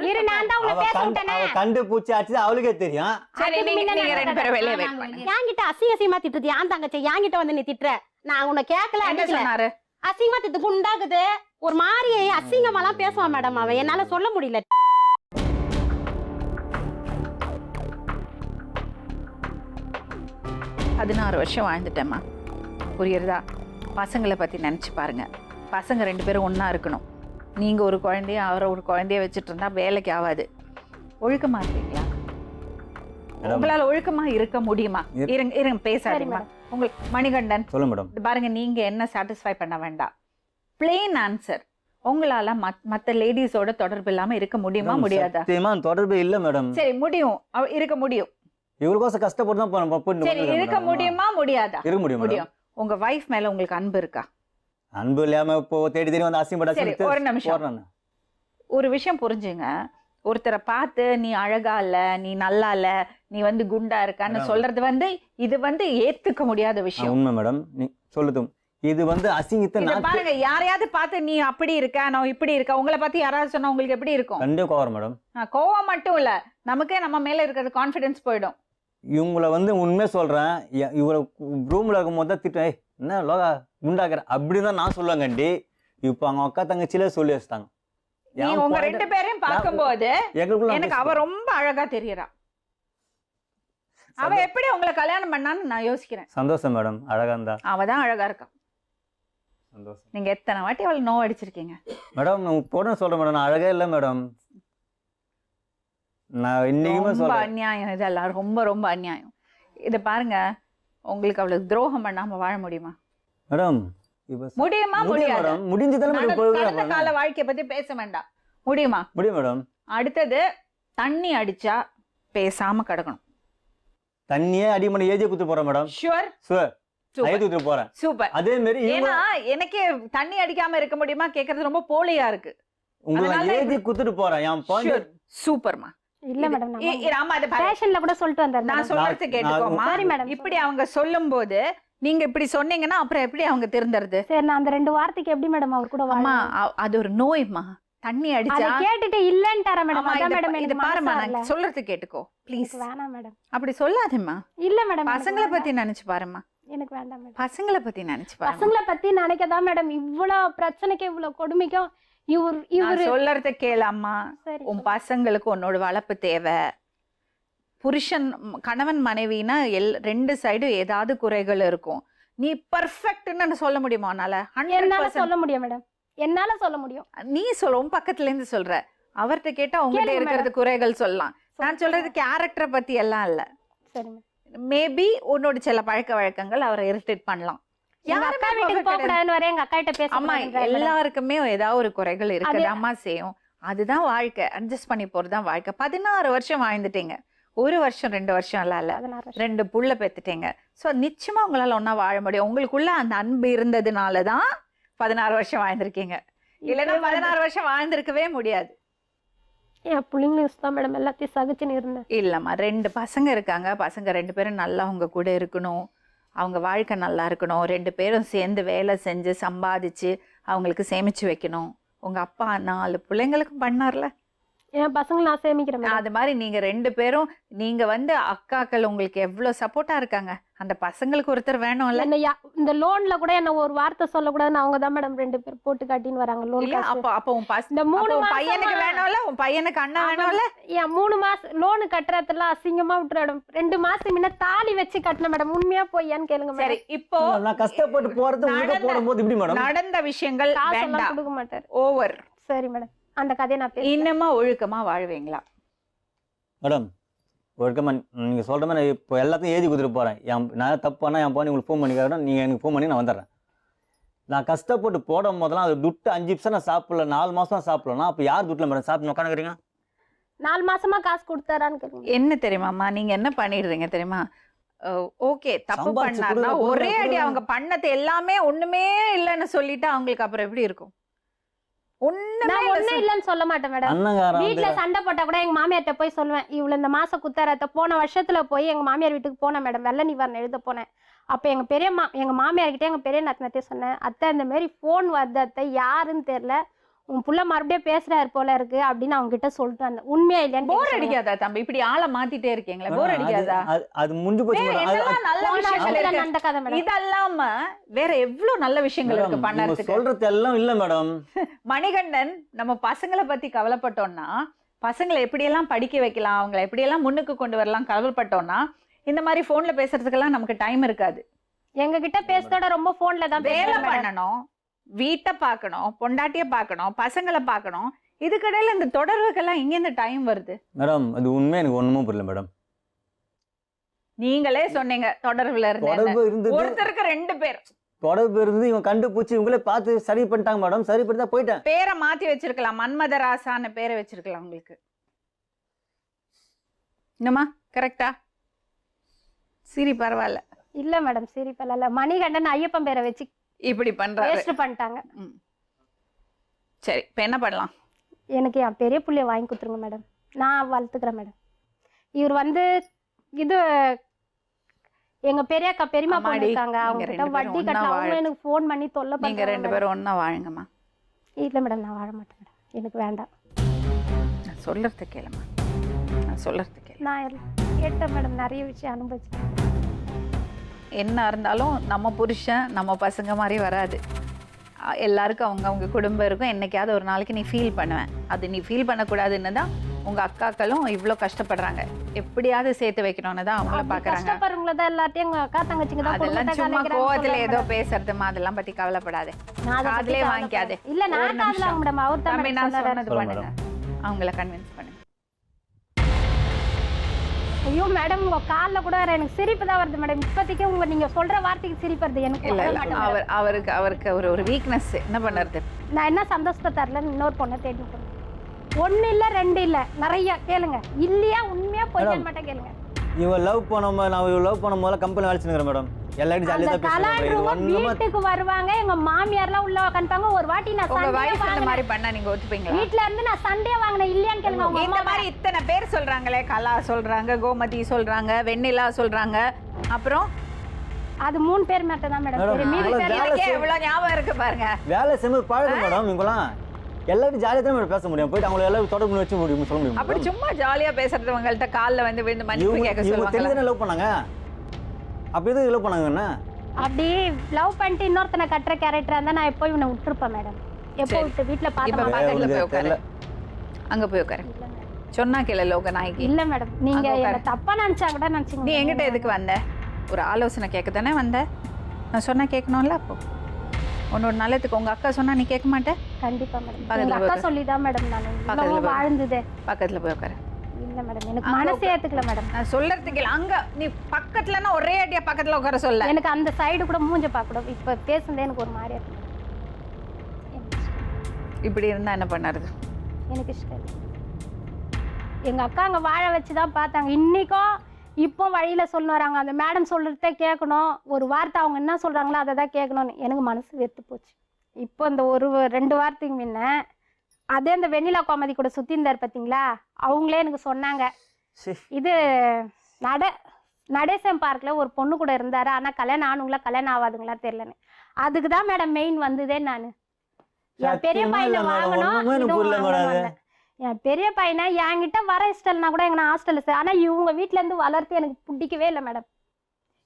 இரு, நான் தான் உங்களை பேச விட்டேனே. அவ கண்டு பூச்சி அடிச்சு அவளுக்கே தெரியும். சரி, நீங்க 2 பேரும் வெளியே வெயிட் பண்ணுங்க. என்கிட்ட அசிங்கமா திட்டுது, ஏன் தங்கச்சி என்கிட்ட வந்து நீ திட்டுற? நான் உன்னை கேட்கல, என்ன அடிக்கல. சொன்னாரு? அசிங்கமா திட்டு, குண்டாகுது, ஒரு மாதிரி அசிங்கமாலாம் பேசுவான் மேடம். அவன் என்னால சொல்ல முடியல. 16 வருஷம் வாழ்ந்துட்டேம்மா, புரியுறதா? பசங்களை பற்றி நினச்சி பாருங்க. பசங்க 2 பேரும் ஒன்றா இருக்கணும். நீங்கள் ஒரு குழந்தைய அவரை ஒரு குழந்தைய வச்சுட்டு இருந்தா வேலைக்கு ஆகாது. ஒழுக்கமாக இருப்பீங்களா? உங்களால் ஒழுக்கமாக இருக்க முடியுமா? இருங்க பேசாதீங்கம்மா. உங்களுக்கு மணிகண்டன் சொல்ல மேடம். பாருங்க, நீங்கள் என்ன சாட்டிஸ்ஃபை பண்ண வேண்டாம். Plain answer. உங்களால் மற்ற லேடிஸோட தொடர்பு இல்லாமல் இருக்க முடியுமா முடியாதா? சத்தியமா தொடர்பு இல்ல மேடம். சரி, முடியும், இருக்க முடியும். இவளுக்கோசம் கஷ்டப்பட்டு தான் சரி போட்டு இருக்க முடியுமா முடியாதா? இருக்க முடியும் மேடம். முடியும். உங்க வைஃப் மேல உங்களுக்கு அன்பு இருக்கா? அன்பு இல்லாம இப்போ தேடி தேடி வந்து சரி, ஒரு நிமிஷம். போடுறானு. ஒரு விஷயம் புரிஞ்சுங்க. ஒருத்தரை பார்த்து நீ அழகா இல்ல, நீ நல்லா இல்ல, நீ வந்து குண்டா இருக்கான்னு சொல்றது வந்து இது வந்து ஏத்துக்க முடியாத விஷயம். உண்மை மேடம், நீ சொல்லுதும் இது வந்து அசிங்கத்தை இத பாருங்க, யாரையாவது பார்த்து நீ அப்படி இருக்க, நான் இப்படி இருக்க, உங்களை பார்த்து யாராவது சொன்னா உங்களுக்கு எப்படி இருக்கும்? கண்டிப்பா கோவம் மேடம். கோவம் மட்டும் இல்ல, நமக்கே நம்ம மேல இருக்கிறது கான்ஃபிடன்ஸ் போயிடும். இவங்கள வந்து உண்மையை சொல்றேன், இவரை ரூம்ல இருக்கும் போது தான் திட்டம், என்ன லோகா குண்டாக்குற அப்படிதான் நான் சொல்லுவேன் கண்டி. இப்போ அவங்க அக்கா தங்கச்சியிலே சொல்லி வச்சுட்டாங்க. நீ உங்க ரெண்டு பேரையும் பார்க்கும்போது எனக்கு அவ ரொம்ப அழகா தெரியறா. அவ எப்படி உங்களை கல்யாணம் பண்ணான்னு நான் யோசிக்கிறேன். சந்தோஷம் மேடம், அழகா இருந்தா. அவதான் அழகா இருக்கா. சந்தோஷம். நீங்க எத்தனை வாட்டி அவளை நோ அடிச்சிருக்கீங்க மேடம்? போட சொல்றேன் மேடம், நான் அழகே இல்லை மேடம். நான் இன்னைக்குமே ரொம்ப சொல்றேன், அநியாயம் இதெல்லாம், ரொம்ப ரொம்ப அநியாயம். இத பாருங்க, உங்களுக்கு அவளுக்கு துரோகம் பண்ணாம வாழ முடியுமா? மேடம் முடியுமா? முடியும் முடியாது. மேடம், முடிஞ்சுதானே மேடம் கடந்த போயிருக்கேன். கால வாழ்க்கைய பத்தி பேச வேண்டாம். முடியுமா? முடியும் மேடம். அடுத்தது, தண்ணி அடிச்சா பேசாம கிடக்கணும். தண்ணியே அடிமணி ஏஜே குத்து போறேன் மேடம். ஷுவர். ஷுவர். ஐது குத்து போறேன். சூப்பர். அதே மாதிரி ஏன்னா எனக்கே தண்ணி அடிக்காம இருக்க முடியுமா கேக்குறது ரொம்ப போலியா இருக்கு. உங்களுக்கு ஏஜி குத்துட்டு போறேன் என் பாயிண்ட். சூப்பர்மா. இல்ல மேடம், ஆமா, அது பேஷன்ல கூட சொல்லிட்டு வந்தாரு. நான் சொல்றது கேட்டுக்கோமா. சரி மேடம். இப்படி அவங்க சொல்லும்போது நீங்க இப்படி சொன்னீங்கன்னா அப்புறம் எப்படி அவங்க திருந்தறது? சரி, நான் அந்த 2 வாரத்துக்கு எப்படி மேடம் அவர் கூட அம்மா, அது ஒரு நோய்மா. தண்ணி அடிச்சா அத கேட்டுட்டு இல்லன்ட்டாரா மேடம்? அதான் மேடம் இது எனக்கு பாருமா, மனசு வரல. நான் சொல்றது கேட்டுக்கோ ப்ளீஸ். வேணாம் மேடம். அப்படி சொல்லாதேம்மா. இல்ல மேடம், பசங்களை பத்தி நினைச்சு பாருமா. எனக்கு வேண்டாம் மேடம். பசங்களை பத்தி நினைச்சு பாருமா. பசங்களை பத்தி நினைக்கதான் மேடம் இவ்வளவு பிரச்சனைக்கு இவ்வளவு கொடுமைக்கும் இவரு நான் சொல்றத கேளம்மா. சரி. உன் பசங்களுக்கு உன்னோட வளர்ப்பு தேவை. புருஷன் கணவன் மனைவினா 2 சைடும் ஏதாவது குறைகள் இருக்கும். நீ பெர்ஃபெக்ட்னு சொல்ல முடியுமா உன்னால? என்னால சொல்ல முடியும் மேடம், என்னால சொல்ல முடியும். நீ சொல்ல, உன் பக்கத்துல இருந்து சொல்ற. அவர்கிட்ட கேட்டா உங்ககிட்ட இருக்கிறது குறைகள் சொல்லலாம். நான் சொல்றது கேரக்டரை பத்தி எல்லாம் இல்ல. சரி மேடம். மேபி உன்னோட சில பழக்க வழக்கங்கள் அவரை இரிட்டேட் பண்ணலாம். எங்க அக்கா வீட்டுக்கு போக கூடாதுன்னு வர எங்க அக்கா கிட்ட பேச அம்மா, எல்லாருக்குமே ஏதாவது ஒரு குறைகள் இருக்குது. அம்மா செய்யும். அதுதான் வாழ்க்கை. அட்ஜஸ்ட் பண்ணி போறதுதான் வாழ்க்கை. 16 வருஷம் வாழ்ந்துட்டீங்க. 1 வருஷம் 2 வருஷம் எல்லாம் இல்ல, 2 புள்ள பெத்துட்டீங்க. ஸோ நிச்சயமா உங்களால ஒன்னா வாழ முடியும். உங்களுக்குள்ள அந்த அன்பு இருந்ததுனாலதான் 16 வருஷம் வாழ்ந்திருக்கீங்க. இல்லைன்னா 16 வருஷம் வாழ்ந்திருக்கவே முடியாது. என் பிள்ளைங்க தான் மேடம் எல்லாத்தையும் சகிச்சுன்னு இருந்தேன். இல்லம்மா, 2 பசங்க இருக்காங்க. பசங்க 2 பேரும் நல்லா உங்க கூட இருக்கணும். அவங்க வாழ்க்கை நல்லா இருக்கணும். 2 பேரும் சேர்ந்து வேலை செஞ்சு சம்பாதிச்சு அவங்களுக்கு சேமிச்சு வைக்கணும். உங்க அப்பா 4 பிள்ளைங்களுக்கும் பண்ணார்ல. என் பசங்களை நான் சேமிக்கிறேன் மேடம். அது மாதிரி நீங்க 2 பேரும், நீங்க வந்து அக்காக்கள் உங்களுக்கு எவ்வளவு சப்போர்ட்டா இருக்காங்க. அந்த பசங்களுக்கு ஒருத்தர் வேணும்ல. இந்த லோன்ல கூட என்ன ஒரு வார்த்தை சொல்லக்கூடாதுன்னு அவங்க தான் மேடம் 2 பேர் போட்டு காட்டின்னு வராங்க லோன். அப்ப உன் இந்த 3 பையனுக்கு வேணும்ல, உன் பையனுக்கு அண்ணா வேணும்ல. என் 3 மாசம் லோனு கட்டுறதுல அசிங்கமா விட்டுறோம். 2 மாசம் முன்ன தாலி வச்சு கட்டின மேடம். உண்மையா போய்யான்னு கேளுங்க மேடம். சரி, இப்போ நான் கஷ்டப்பட்டு போறது உங்க போடும்போது இப்படி மேடம் நடந்த விஷயங்கள் காசெல்லாம் கொடுக்க மாட்டாரு. ஓவர். சரி மேடம், அந்த கதையை நான் பேசுறேன். இன்னமா ஒழுக்கமா வாழ்வீங்களா மேடம்? ஒழுக்கமா நீங்க சொல்ற மாதிரி இப்போ எல்லாத்தையும் ஏதி கொடுத்துட்டு போறேன். நான் தப்பானா என் பாணி உங்களுக்கு ஃபோன் பண்ணிக்கிறேன். நீங்க எனக்கு ஃபோன் பண்ணி நான் வந்துடுறேன். நான் கஷ்டப்பட்டு போடும் போதெல்லாம் அது துட்டு 5 நிமிஷம் நான் சாப்பிடல, 4 மாசம் சாப்பிடலாம். அப்போ யார் துட்டில் மேடம் சாப்பிட்டு உட்காந்துக்கிறீங்க? 4 மாசமா காசு கொடுத்தாரான்னு கேளுங்க. என்ன தெரியுமாம்மா, நீங்க என்ன பண்ணிடுறீங்க தெரியுமா? ஓகே, தப்பு பண்ணாருன்னா ஒரே அடி அவங்க பண்ணது எல்லாமே ஒண்ணுமே இல்லைன்னு சொல்லிட்டு அவங்களுக்கு அப்புறம் எப்படி இருக்கும்? நான் ஒண்ணே இல்லன்னு சொல்ல மாட்டேன் மேடம். வீட்டுல சண்டை போட்டா கூட எங்க மாமியார்ட்ட போய் சொல்லுவேன், இவ்வளவு இந்த மாசம் குத்தாரத்த. போன வருஷத்துல போய் எங்க மாமியார் வீட்டுக்கு போனேன் மேடம், வெள்ள நிவாரணம் எழுத போனேன். அப்ப எங்க மாமியார்கிட்ட எங்க பெரிய நாத்தனார்ட்டே சொன்னேன், அத்தை இந்த மாதிரி போன் வருது அத்தை, யாருன்னு தெரியல, உன் புள்ள மறுபடியும் பேசுறாரு போல இருக்கு அப்படின்னு அவங்க கிட்ட சொல்லிட்டு வந்தேன். உண்மையா இல்லையான்னு போர் அடிக்காதா தம்பி? இப்படி ஆளை மாத்திட்டே இருக்கீங்களா? போர் அடிக்காதா? அது முடிஞ்சு போச்சு. அந்த கதை மேடம். இதெல்லாம வேற எவ்வளவு நல்ல விஷயங்கள் இருக்கு பண்ணறதுக்கு. சொல்றது எல்லாம் இல்ல மேடம். மணிகண்டன், நம்ம பசங்களை பத்தி கவலைப்பட்டோம்னா, பசங்களை எப்படியெல்லாம் படிக்க வைக்கலாம், அவங்களை எப்படியெல்லாம் முன்னுக்கு கொண்டு வரலாம் கவலைப்பட்டோம்னா, இந்த மாதிரி போன்ல பேசுறதுக்கெல்லாம் நமக்கு டைம் இருக்காது. எங்க கிட்ட பேசுறதோட ரொம்ப போன்ல தான் வேலை பண்ணணும், வீட்டை பார்க்கணும், பொண்டாட்டிய பார்க்கணும், பசங்களை பார்க்கணும். இதுக்கடையில இந்த தொடர்புக்கெல்லாம் இங்க இந்த டைம் வருது மேடம்? அது உண்மை, எனக்கு ஒண்ணுமே புரியல மேடம். நீங்களே சொன்னீங்க தொடர்புல இருந்து ஒருத்தருக்கு 2 பேர் தொடர்பு இருந்து இவங்க கண்டுபிடிச்சு இவங்களே பார்த்து சரி பண்ணிட்டாங்க மேடம். சரி பண்ணி தான் போயிட்டேன். பேரை மாத்தி வச்சிருக்கலாம், மன்மதராசான்னு பேரை வச்சிருக்கலாம் உங்களுக்கு. என்னமா கரெக்டா? சரி பரவாயில்ல. இல்ல மேடம் சிரிப்பெல்லாம் இல்ல. மணிகண்டன் ஐயப்பன் பேரை வச்சு இப்படி பண்றாரு. வேஸ்ட் பண்ணிட்டாங்க. சரி இப்ப என்ன பண்ணலாம்? எனக்கு என் பெரிய புள்ளைய வாங்கி கொடுத்துருங்க மேடம், நான் வளர்த்துக்கிறேன் மேடம். இவர் வந்து இது எங்க பெரியக்கா பெரியமா அம்மாடி, இருக்காங்க, நீங்க அவங்க கிட்ட ரெண்டு பேரும் வட்டி கட்ட ஒண்ணா அவங்க வாழ- எனக்கு ஃபோன் பண்ணி தொல்லை நீங்க பண்றாங்க 2 மேடம். பேரும் ஒண்ணா வாழுங்கம்மா. இல்ல மேடம் நான் வாழ மாட்டேன் மேடம், எனக்கு வேண்டாம். நான் சொல்றது கேளுமா, நான் சொல்றது கேளு. நான் கேட்டேன் மேடம், நிறைய விஷயம் அனுபவிச்சேன். என்ன இருந்தாலும் நம்ம புருஷன் நம்ம பசங்க மாதிரி வராது. எல்லாருக்கும் அவங்க குடும்பம் இருக்கும். என்னைக்காவது ஒரு நாளைக்கு நீ ஃபீல் பண்ணுவேன். அது நீ ஃபீல் பண்ணக்கூடாதுன்னு தான் உங்க அக்காக்களும் இவ்வளோ கஷ்டப்படுறாங்க. எப்படியாவது சேர்த்து வைக்கணும்னு தான் அவங்கள பார்க்குறாங்க. கஷ்டப்படுறவங்கள தான் எல்லாத்தையும் எங்க அக்கா தங்கச்சிங்க தான் அதெல்லாம் குடும்பத்தை சும்மா கலைக்கிறாங்கன்னு கோவத்துல சொல்றாங்க ஏதோ மேடம். பேசுறதுமா, அதெல்லாம் பத்தி கவலைப்படாதே. நான் அதை பத்தி காதுலயே கவலைப்படல. வாங்கிக்காதே. இல்ல ஒரு நான் காதுல நிமிஷம். வாங்க மேடம், அவர் தான் தம்பி, மேடம் நான் சொன்னாரு. சொன்னது சொல்லுங்க பண்ணுங்க, அவங்கள கன்வின்ஸ் பண்ணுங்க. ஐயோ மேடம் உங்க கால்ல கூட வேற எனக்கு சிரிப்பு தான் வருது மேடம். இப்போதைக்கு உங்க நீங்க சொல்ற வார்த்தைக்கு சிரிப்பு வருது எனக்கு. இல்ல வர இல்ல மாட்டேன் மேடம். அவருக்கு ஒரு வீக்னஸ். என்ன பண்ணுறது? நான் என்ன சந்தோஷத்தை தரல, இன்னொரு பொண்ணை தேடி போறேன். 1 இல்ல 2 இல்ல நிறைய கேளுங்க. இல்லையா உண்மையா பொய்யான்னு மட்டும் கேளுங்க. இவன் லவ் பண்ணும்போது நான் இவன் லவ் பண்ணும் போது கம்பெனி வேலை செஞ்சுக்கிறேன் மேடம். எல்லாரும் ஜாலியாக அந்த தான் பேசுகிறேன். இது கலாண்டுருவா ஒன்றுமா வீட்டுக்கு வருவாங்க, எங்க மாமியார்லாம் உள்ள உட்காந்துப்பாங்க. ஒரு வாட்டி நான் உங்க சண்டையே வாய்ஸ் இந்த வாங்கினேன். மாதிரி பண்ணா நீங்க ஒத்துப்பீங்களா? வீட்ல இருந்து நான் சண்டையே வாங்கினேன், இல்லையான்னு கேளுங்க. அவங்க இந்த அம்மா மாதிரி இத்தனை பேர் சொல்றாங்களே, கலா சொல்றாங்க, கோமதி சொல்றாங்க, வெண்ணிலா சொல்றாங்க, அப்புறம் அது 3 பேர் மட்டும் தான் மேடம். மேடம், சரி, மீதி அவ்வளவு பேர் வேலை எனக்கே செய்- எவ்வளவு ஞாபகம் இருக்கு பாருங்க. வேலை செய்யும்போது பழகும் மேடம். இவங்களாம் எல்லாரும் ஜாலியாக தான் மேடம் பேச முடியும். போயிட்டு அவங்கள எல்லாரும் தொடர்பு வச்சு முடியும் சொல்ல முடியும் அப்படி மேடம். சும்மா ஜாலியா பேசுறவங்கள்ட்ட கால்ல வந்து விழுந்து மன்னிப்பு இவங்க கேட்க இவங்க சொல்லுவாங்க. தெரிஞ்சு லவ் பண்ணாங்க. அப்படி எதுவும் லவ் பண்ணாங்க என்ன? அப்படி லவ் பண்ணிட்டு இன்னொருத்தனை கட்டுற கேரக்டரா இருந்தா நான் எப்போ இவனை விட்டுருப்பேன் மேடம். எப்போ சரி. விட்டு வீட்டுல இப்ப பார்த்தா பக்கத்துல போய் உட்காரு. தெரியல. அங்க போய் உட்காரு. சொன்னா கேள லோகநாயகி. இல்ல மேடம், நீங்க அங்க உட்காரு. என்ன தப்பா நினைச்சா கூட நினைச்சீங்க. நீ என்கிட்ட எதுக்கு வந்த? ஒரு ஆலோசனை கேட்க தானே வந்த? நான் சொன்னா கேட்கணும்ல. அப்போ உன்னோட நல்லதுக்கு உங்க அக்கா சொன்னா நீ கேட்க மாட்டே? கண்டிப்பா மேடம். பக்கத்துல எங்க போய் அக்கா உட்காரு. சொல்லிதான் மேடம் நான் பக்கத்துல இன்னமும் போய் வாழ்ந்ததே. பக்கத்துல போய் உட்காரு. இல்ல மேடம், எனக்கு அங்க மனசே ஏத்துக்கல மேடம். நான் சொல்றதுக்கு இல்ல, அங்க நீ பக்கத்துலன்னா ஒரே அடியா பக்கத்துல உட்கார சொல்ல. எனக்கு அந்த சைடு கூட மூஞ்ச பார்க்க கூட இப்ப பேசுனதே எனக்கு ஒரு மாதிரியா இருக்கு. இப்படி இருந்தா என்ன பண்ணுறது? எனக்கு இஷ்டம் இல்லை. எங்க அக்கா அங்க வாழ வச்சுதான் பார்த்தாங்க. இன்னைக்கும் இப்போ வழியில சொல்ல வராங்க, அந்த மேடம் சொல்றதே கேட்கணும், ஒரு வார்த்தை அவங்க என்ன சொல்றாங்களோ அதை தான் கேட்கணும்னு. எனக்கு மனசு வெறுத்து போச்சு. இப்போ இந்த 1-2 வாரத்துக்கு முன்ன அதே அந்த வெண்ணிலா கோமதி கூட சுத்தி இருந்தார் பார்த்தீங்களா, அவங்களே எனக்கு சொன்னாங்க, சீ. இது நடேசன் பார்க்ல ஒரு பொண்ணு கூட இருந்தாரு, ஆனா கல்யாணம் ஆனுங்களா கல்யாணம் ஆகாதுங்களா தெரியலன்னு. அதுக்கு தான் மேடம் மெயின் வந்ததே நான். என் பெரிய சத்தியமா பையனை இல்ல மேடம். வாங்கணும், ஒண்ணுமே எனக்கு இதுவும் புரியல வாங்கணும்னு மேடம். வந்தேன். என் பெரிய பையனை என்கிட்ட வர இஷ்டம்னா கூட எங்க ஹாஸ்டல்ல ஆனா இவங்க வீட்ல இருந்து வளர்த்து எனக்கு பிடிக்கவே இல்லை மேடம்.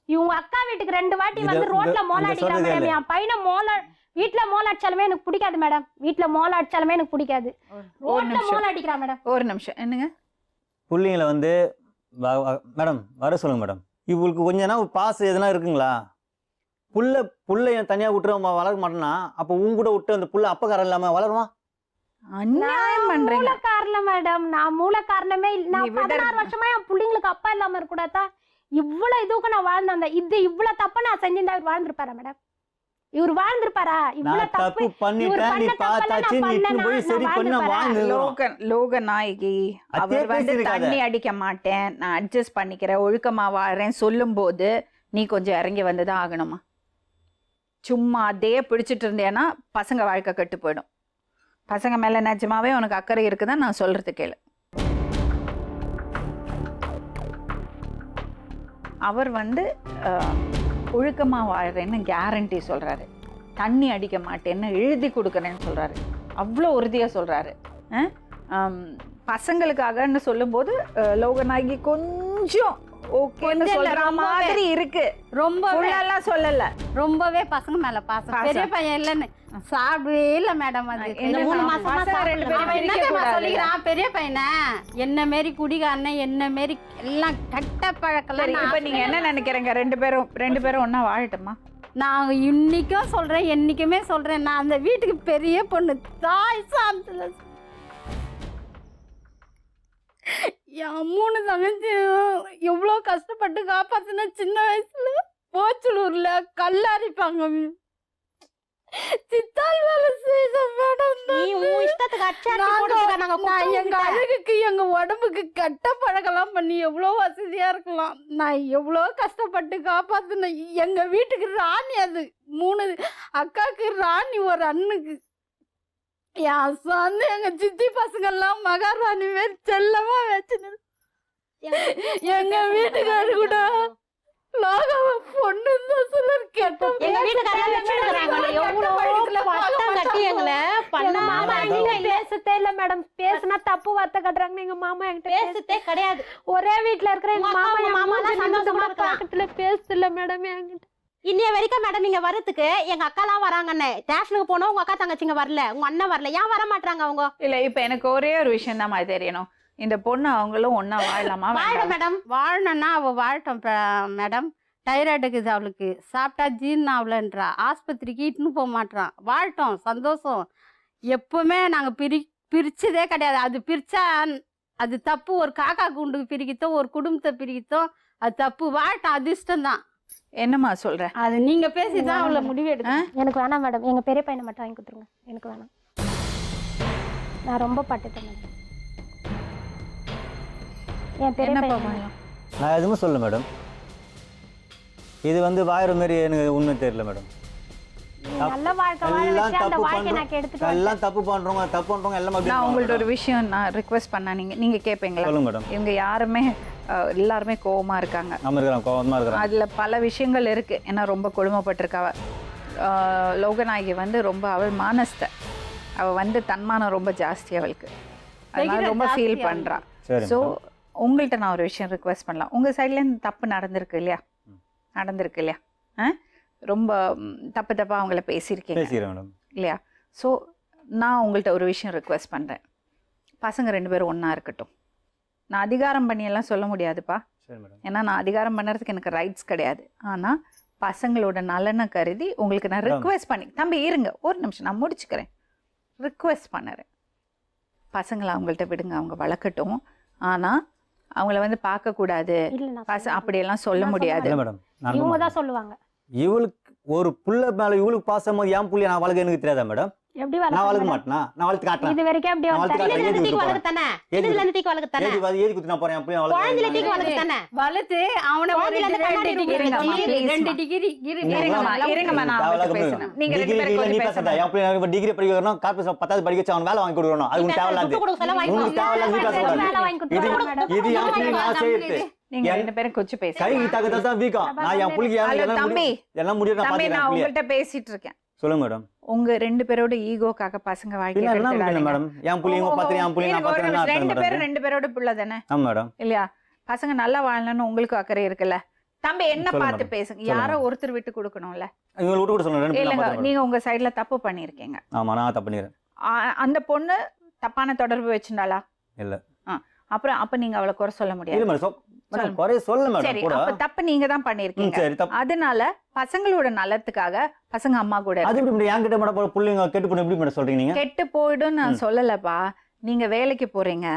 இவங்க அக்கா வீட்டுக்கு 2 வாட்டி வந்து ரோட்ல மோலாடிக்கிறாங்க மேடம். என் பையனை வீட்டுல மோலாடிச்சாலுமே எனக்கு பிடிக்காது மேடம். வீட்டுல மோலாடிச்சாலுமே எனக்கு பிடிக்காது. ரோட்ல மோலாடிக்கிறா மேடம். ஒரு நிமிஷம் என்னங்க? புள்ளைங்களை வந்து மேடம் வர சொல்லுங்க மேடம். இவங்களுக்கு கொஞ்ச நாள் பாஸ் எதுனா இருக்குங்களா? புள்ளைய தனியா விட்டு வளர்க்க மாட்டேன்னா அப்போ உங்க கூட விட்டு அந்த புள்ள அப்பக்காரன் இல்லாம வளருவான்? அநியாயம் பண்றீங்க. மூலக்காரல மேடம், நான் மூல காரணமே இல்ல. நான் நீ விட- 16 வருஷமா என் பிள்ளைங்களுக்கு அப்பா இல்லாம இருக்கக்கூடாதா? இவ்வளவு இதுக்கு நான் வாழ்ந்தேன். இது இவ்வளவு தப்ப நான் செஞ்சிருந்தா இவர் வாழ்ந்திருப்பாரா மேடம்? இவர் வாழ்ந்திருப்பாரா? இவ்வளவு நான் தப்பு தப்பு பண்ணிட்டேன், நீ பண்ண தப்பெல்லாம் பார்த்தாச்சு, நான் நீ இட்டுன்னு போய் பண்ணேனா? சரி நான் பண்ணி நான் வாழ்ந்திருப்பேனா? வாழ்ந்து லோகநாயகி அதே அவர் வந்து பேசியிருக்காத. தண்ணி அடிக்க மாட்டேன், நான் அட்ஜஸ்ட் பண்ணிக்கிறேன், ஒழுக்கமா வாழறேன் சொல்லும் போது நீ கொஞ்சம் இறங்கி வந்துதான் ஆகணுமா? சும்மா அதே பிடிச்சிட்டு இருந்தேன்னா பசங்க வாழ்க்கை கெட்டு போயிடும். பசங்க மேல நிஜமாவே உனக்கு அக்கறை இருக்குதான் நான் சொல்றது கேளு. அவர் வந்து ஒழுக்கமா வாழ்றேன்னு கேரண்டி சொல்றாரு, தண்ணி அடிக்க மாட்டேன்னு எழுதி கொடுக்குறேன்னு சொல்றாரு, அவ்வளோ உறுதியா சொல்றாரு. பசங்களுக்காகன்னு சொல்லும்போது லோகநாயகி கொஞ்சம் ஓகேன்னு சொல்ற மாதிரி இருக்கு. ரொம்பவே சொல்லல. ரொம்பவே பசங்க மேல பாசம். பெரிய பையன் இல்லைன்னு சாப்பிடவே இல்லை மேடம். அது இந்த 3 மாசமா பசங்க ரெண்டு பேரும் அவன் என்ன பிரிக்க தெரியுமா கூடாதுல்ல? சொல்லிக்கிறான், பெரிய பையனை என்ன மாரி குடிகாரன என்ன மாரி எல்லாம் கட்ட சரி, பழக்கலாம். இப்ப நீங்க என்ன நினைக்கிறீங்க? ரெண்டு பேரும் ஒண்ணா வாழட்டுமா? நான் இன்னைக்கும் சொல்றேன், என்னைக்குமே சொல்றேன், நான் அந்த வீட்டுக்கு பெரிய பொண்ணு, தாய் சாந்தல. என் 3 தங்கச்சி எவ்வளோ கஷ்டப்பட்டு காப்பாத்தின. சின்ன வயசுல போச்சலூர்ல கல்லாரிப்பாங்க, சித்தால் வேலை செய்த மேடம். நீ உன் இஷ்ட என்னத்துக்கு அடிச்சு நாங்க- போட்டுருக்க நாங்க நான் எங்க குடும்பம் அழகுக்கு எங்க உடம்புக்கு கட்ட பழகலாம் பண்ணி எவ்வளோ வசதியா இருக்கலாம். நான் எவ்வளோ கஷ்டப்பட்டு காப்பாத்தினேன். எங்க வீட்டுக்கு ராணி அது 3 அக்காக்கு ராணி, ஒரு அண்ணுக்கு. என் சொந்த எங்க சித்தி பசங்கள்லாம் மகாராணி மாரி செல்லமா வச்சுன்னு எங்க வீட்டுக்காரு கூட லோகம் பொண்ணுன்னு தான் சொல்லுற கெட்ட எங்க வீட்டுக்காரங்க வச்சிருக்காங்க எவ்வளவு பட்டம் கட்டி எங்களை எங்க மாமா பண்ணாம என்கிட்ட பேசத்தே இல்ல மேடம். பேசுனா தப்பு வார்த்தை கட்டுறாங்கன்னு எங்க மாமா என்கிட்ட பேசுதே கிடையாது. ஒரே வீட்ல இருக்கிற எங்க உங்க மாமா அப்பா, என் மாமா மூஞ்சி எல்லாம் நிமிர்ந்து கூட சந்தோஷமா இருக்கலாம். பக்கத்துல பேசல மேடம் என்கிட்ட. இன்னைய வரைக்கும் மேடம் நீங்க வரதுக்கு எங்க அக்காலாம் வராங்கன்னு ஸ்டேஷனுக்கு போனோம். உங்க அக்கா தங்கச்சிங்க வரல, உங்க அண்ணன் வரல. ஏன் வர மாட்டாங்க அவங்க? இல்ல இப்ப எனக்கு ஒரே ஒரு விஷயம் தான் தெரியணும். இந்த பொண்ணு அவங்களும் ஒண்ணா வாழலாமா வாழ வேண்டாமா? மேடம். வாழணும்னா அவள் வாழட்டும் மேடம். டைராய்டு இருக்குது அவளுக்கு, சாப்பிட்டா ஜீரணம் ஆகலன்றா, ஆஸ்பத்திரிக்கு இட்டுன்னு போக மாட்டான். வாழட்டும், சந்தோஷம். எப்பவுமே நாங்கள் பிரிச்சதே கிடையாது. அது பிரிச்சா அது தப்பு. ஒரு காக்கா குண்டுக்கு பிரிக்கித்தோ ஒரு குடும்பத்தை பிரிக்கித்தோ அது தப்பு. வாழட்டும், அதிர்ஷ்டம் தான். என்னம்மா சொல்ற? அது நீங்க பேசிதான் அவளை முடிவு எடுக்க. எனக்கு வேணாம் மேடம். எங்க பெரிய பையனை மட்டும் வாங்கி கொடுத்துருங்க. எனக்கு வேணாம். நான் ரொம்ப பட்டுட்டேன் மேடம். என் பெரிய என்னப்பா பையன் பண்ணலாம்? நான் எதுவுமே சொல்லல மேடம். இது வந்து வாயிற மாரி எனக்கு உண்மை தெரியல மேடம். நல்ல வாழ்க்கை வாழ எல்லாம் வச்சு அந்த தப்பு வாழ்க்கையை நான் கெடுத்துட்டு எல்லாம் தப்பு பண்றவங்க எல்லாம் அப்படி நான் உங்கள்ட்ட ஒரு விஷயம் நான் ரிக்வெஸ்ட் பண்ணா நீங்க கேட்பீங்களா? சொல்லுங்க மேடம். இவங்க யாருமே எல்லாருமே கோவமா இருக்காங்க. நம்ம இருக்கிறோம், கோவமா இருக்கிறோம். அதுல பல விஷயங்கள் இருக்கு. ஏன்னா ரொம்ப கொடுமைப்பட்டிருக்காவ. லோகநாயகி வந்து ரொம்ப அவள் மானஸ்த. அவ வந்து தன்மானம் ரொம்ப ஜாஸ்தி அவளுக்கு. அதனால ரொம்ப ஃபீல் பண்றா. சரி ஸோ உங்கள்கிட்ட நான் ஒரு விஷயம் ரிக்வெஸ்ட் பண்ணலாம். உங்க சைட்ல இருந்து தப்பு நடந்திருக்கு இல்லையா? நடந்திருக்கு இல்லையா? ரொம்ப தப்பா அவங்கள பேசியிருக்கீங்க பேசிக்கிறேன் மேடம். இல்லையா? ஸோ நான் உங்கள்கிட்ட ஒரு விஷயம் ரிக்வெஸ்ட் பண்ணுறேன். பசங்க 2 பேரும் ஒன்றா இருக்கட்டும். நான் அதிகாரம் பண்ணியெல்லாம் சொல்ல முடியாதுப்பா. சரி மேடம். ஏன்னா நான் அதிகாரம் பண்ணுறதுக்கு எனக்கு ரைட்ஸ் கிடையாது. ஆனால் பசங்களோட நலனை கருதி உங்களுக்கு நான் ரிக்வெஸ்ட் பண்ணி, தம்பி இருங்க ஒரு நிமிஷம் நான் முடிச்சுக்கிறேன். ரிக்வெஸ்ட் பண்ணுறேன். பசங்களை அவங்கள்ட்ட விடுங்க, அவங்க வளர்க்கட்டும். ஆனால் அவங்கள வந்து பார்க்கக்கூடாது இல்ல நான் அப்படியெல்லாம் சொல்ல முடியாது. இல்லை மேடம், நான் இவங்க தான் சொல்லுவாங்க. இவளுக்கு ஒரு புள்ள மேல இவளுக்கு பாசம் போது என் புள்ளிய நான் வளர்க்க எனக்கு தெரியாதா மேடம்? எப்படி நான் வளர்க்க வளர்க்க மாட்டேனா? நான் வளர்த்து காட்டுறேன். இது வரைக்கும் அப்படி நான் வளர்த்து வளர்த்தாரு. காட்டுறேன். இதுல தீக்கு வளர்க்க தானே, இதுல தீக்கு வளர்க்க தானே, ஏதி குத்தி நான் போறேன் என் புள்ளிய குழந்தையில வளர்க்க. தீக்கு வளர்க்க தானே. வளர்த்து அவனை ஒரு குழந்தையில இருந்து கண்ணாடி 2 டிகிரி இருங்கம்மா, please 2 டிகிரி இருங்கம்மா நான் அவங்கள்ட்ட பேசணும். நீங்க 2 பேரும் நீ கொஞ்சம் பேசாத. பேசணும். என் புள்ளிய டிகிரி படிக்கணும், கார்பரேஷன் 10வது படிக்க வச்சு அவன் வேலை வாங்கி கொடுக்கணும். அது உனக்கு தேவையில்லாது. துட்டு கொடுக்க சொல்ல வாங்கி உனக்கு தேவையில்லாது. நீ பேசக்கூடாது. வேலை வாங்கி இது கொடுத்துருவாங்க மேடம். இது என் புள்ளி நான் செய்யறது. நீங்க 2 பேரும் கொஞ்சம் கை பேசுங்க. தகுதா தான் வீக்கம். நான் என் புள்ளிக்கு ஹலோ தம்பி, எல்லாம் முடியும். நான் தம்பி நான் பாத்துக்கிறேன். உங்கள்கிட்ட பேசிட்டு இருக்கேன். சொல்லுங்க மேடம். உங்க 2 பேரோட ஈகோக்காக பசங்க வாழ்க்கை பின்ன என்ன கெடுத்துடாதீங்க. மேடம்? என் புள்ளிங்க பாத்துறேன், என் புள்ளிங்க நான் பாத்துறேன். 2 பேரும் 2 பேரோட புள்ள தானே ஆமா மேடம். இல்லையா? பசங்க நல்லா வாழணும்னு உங்களுக்கு அக்கறை இருக்குல்ல. தம்பி என்ன சொல்லுங்க பார்த்து மேடம். பேசுங்க. சொல்லுங்க. யாரோ ஒருத்தர் விட்டு கொடுக்கணும்ல. இவங்க விட்டு கூட சொல்லுங்க. ரெண்டு பேரும் இல்லங்க, நான் பாத்துக்கிறேன். நீங்க உங்க சைடுல தப்பு பண்ணிருக்கீங்க. ஆமா நான் தப்பு பண்ணிக்கிறேன். அந்த பொண்ணு தப்பான தொடர்பு வச்சிருந்தாளா? இல்ல. அப்புறம் அப்ப நீங்க அவளை குறை சொல்ல இல்ல முடியாது. மேடம், மேடம் குறைய சொல்ல மேடம் சரி, கூட. அப்ப தப்பு நீங்க தான் பண்ணிருக்கீங்க. சரி தப்பு. அதனால பசங்களோட நலத்துக்காக பசங்க அம்மா கூட அது எப்படி மேடம் என்கிட்ட மேடம் புள்ளிங்க கெட்டு போன எப்படி மேடம் சொல்றீங்க நீங்க? கெட்டு போயிடும் நான் சொல்லலப்பா. நீங்க வேலைக்கு போறீங்க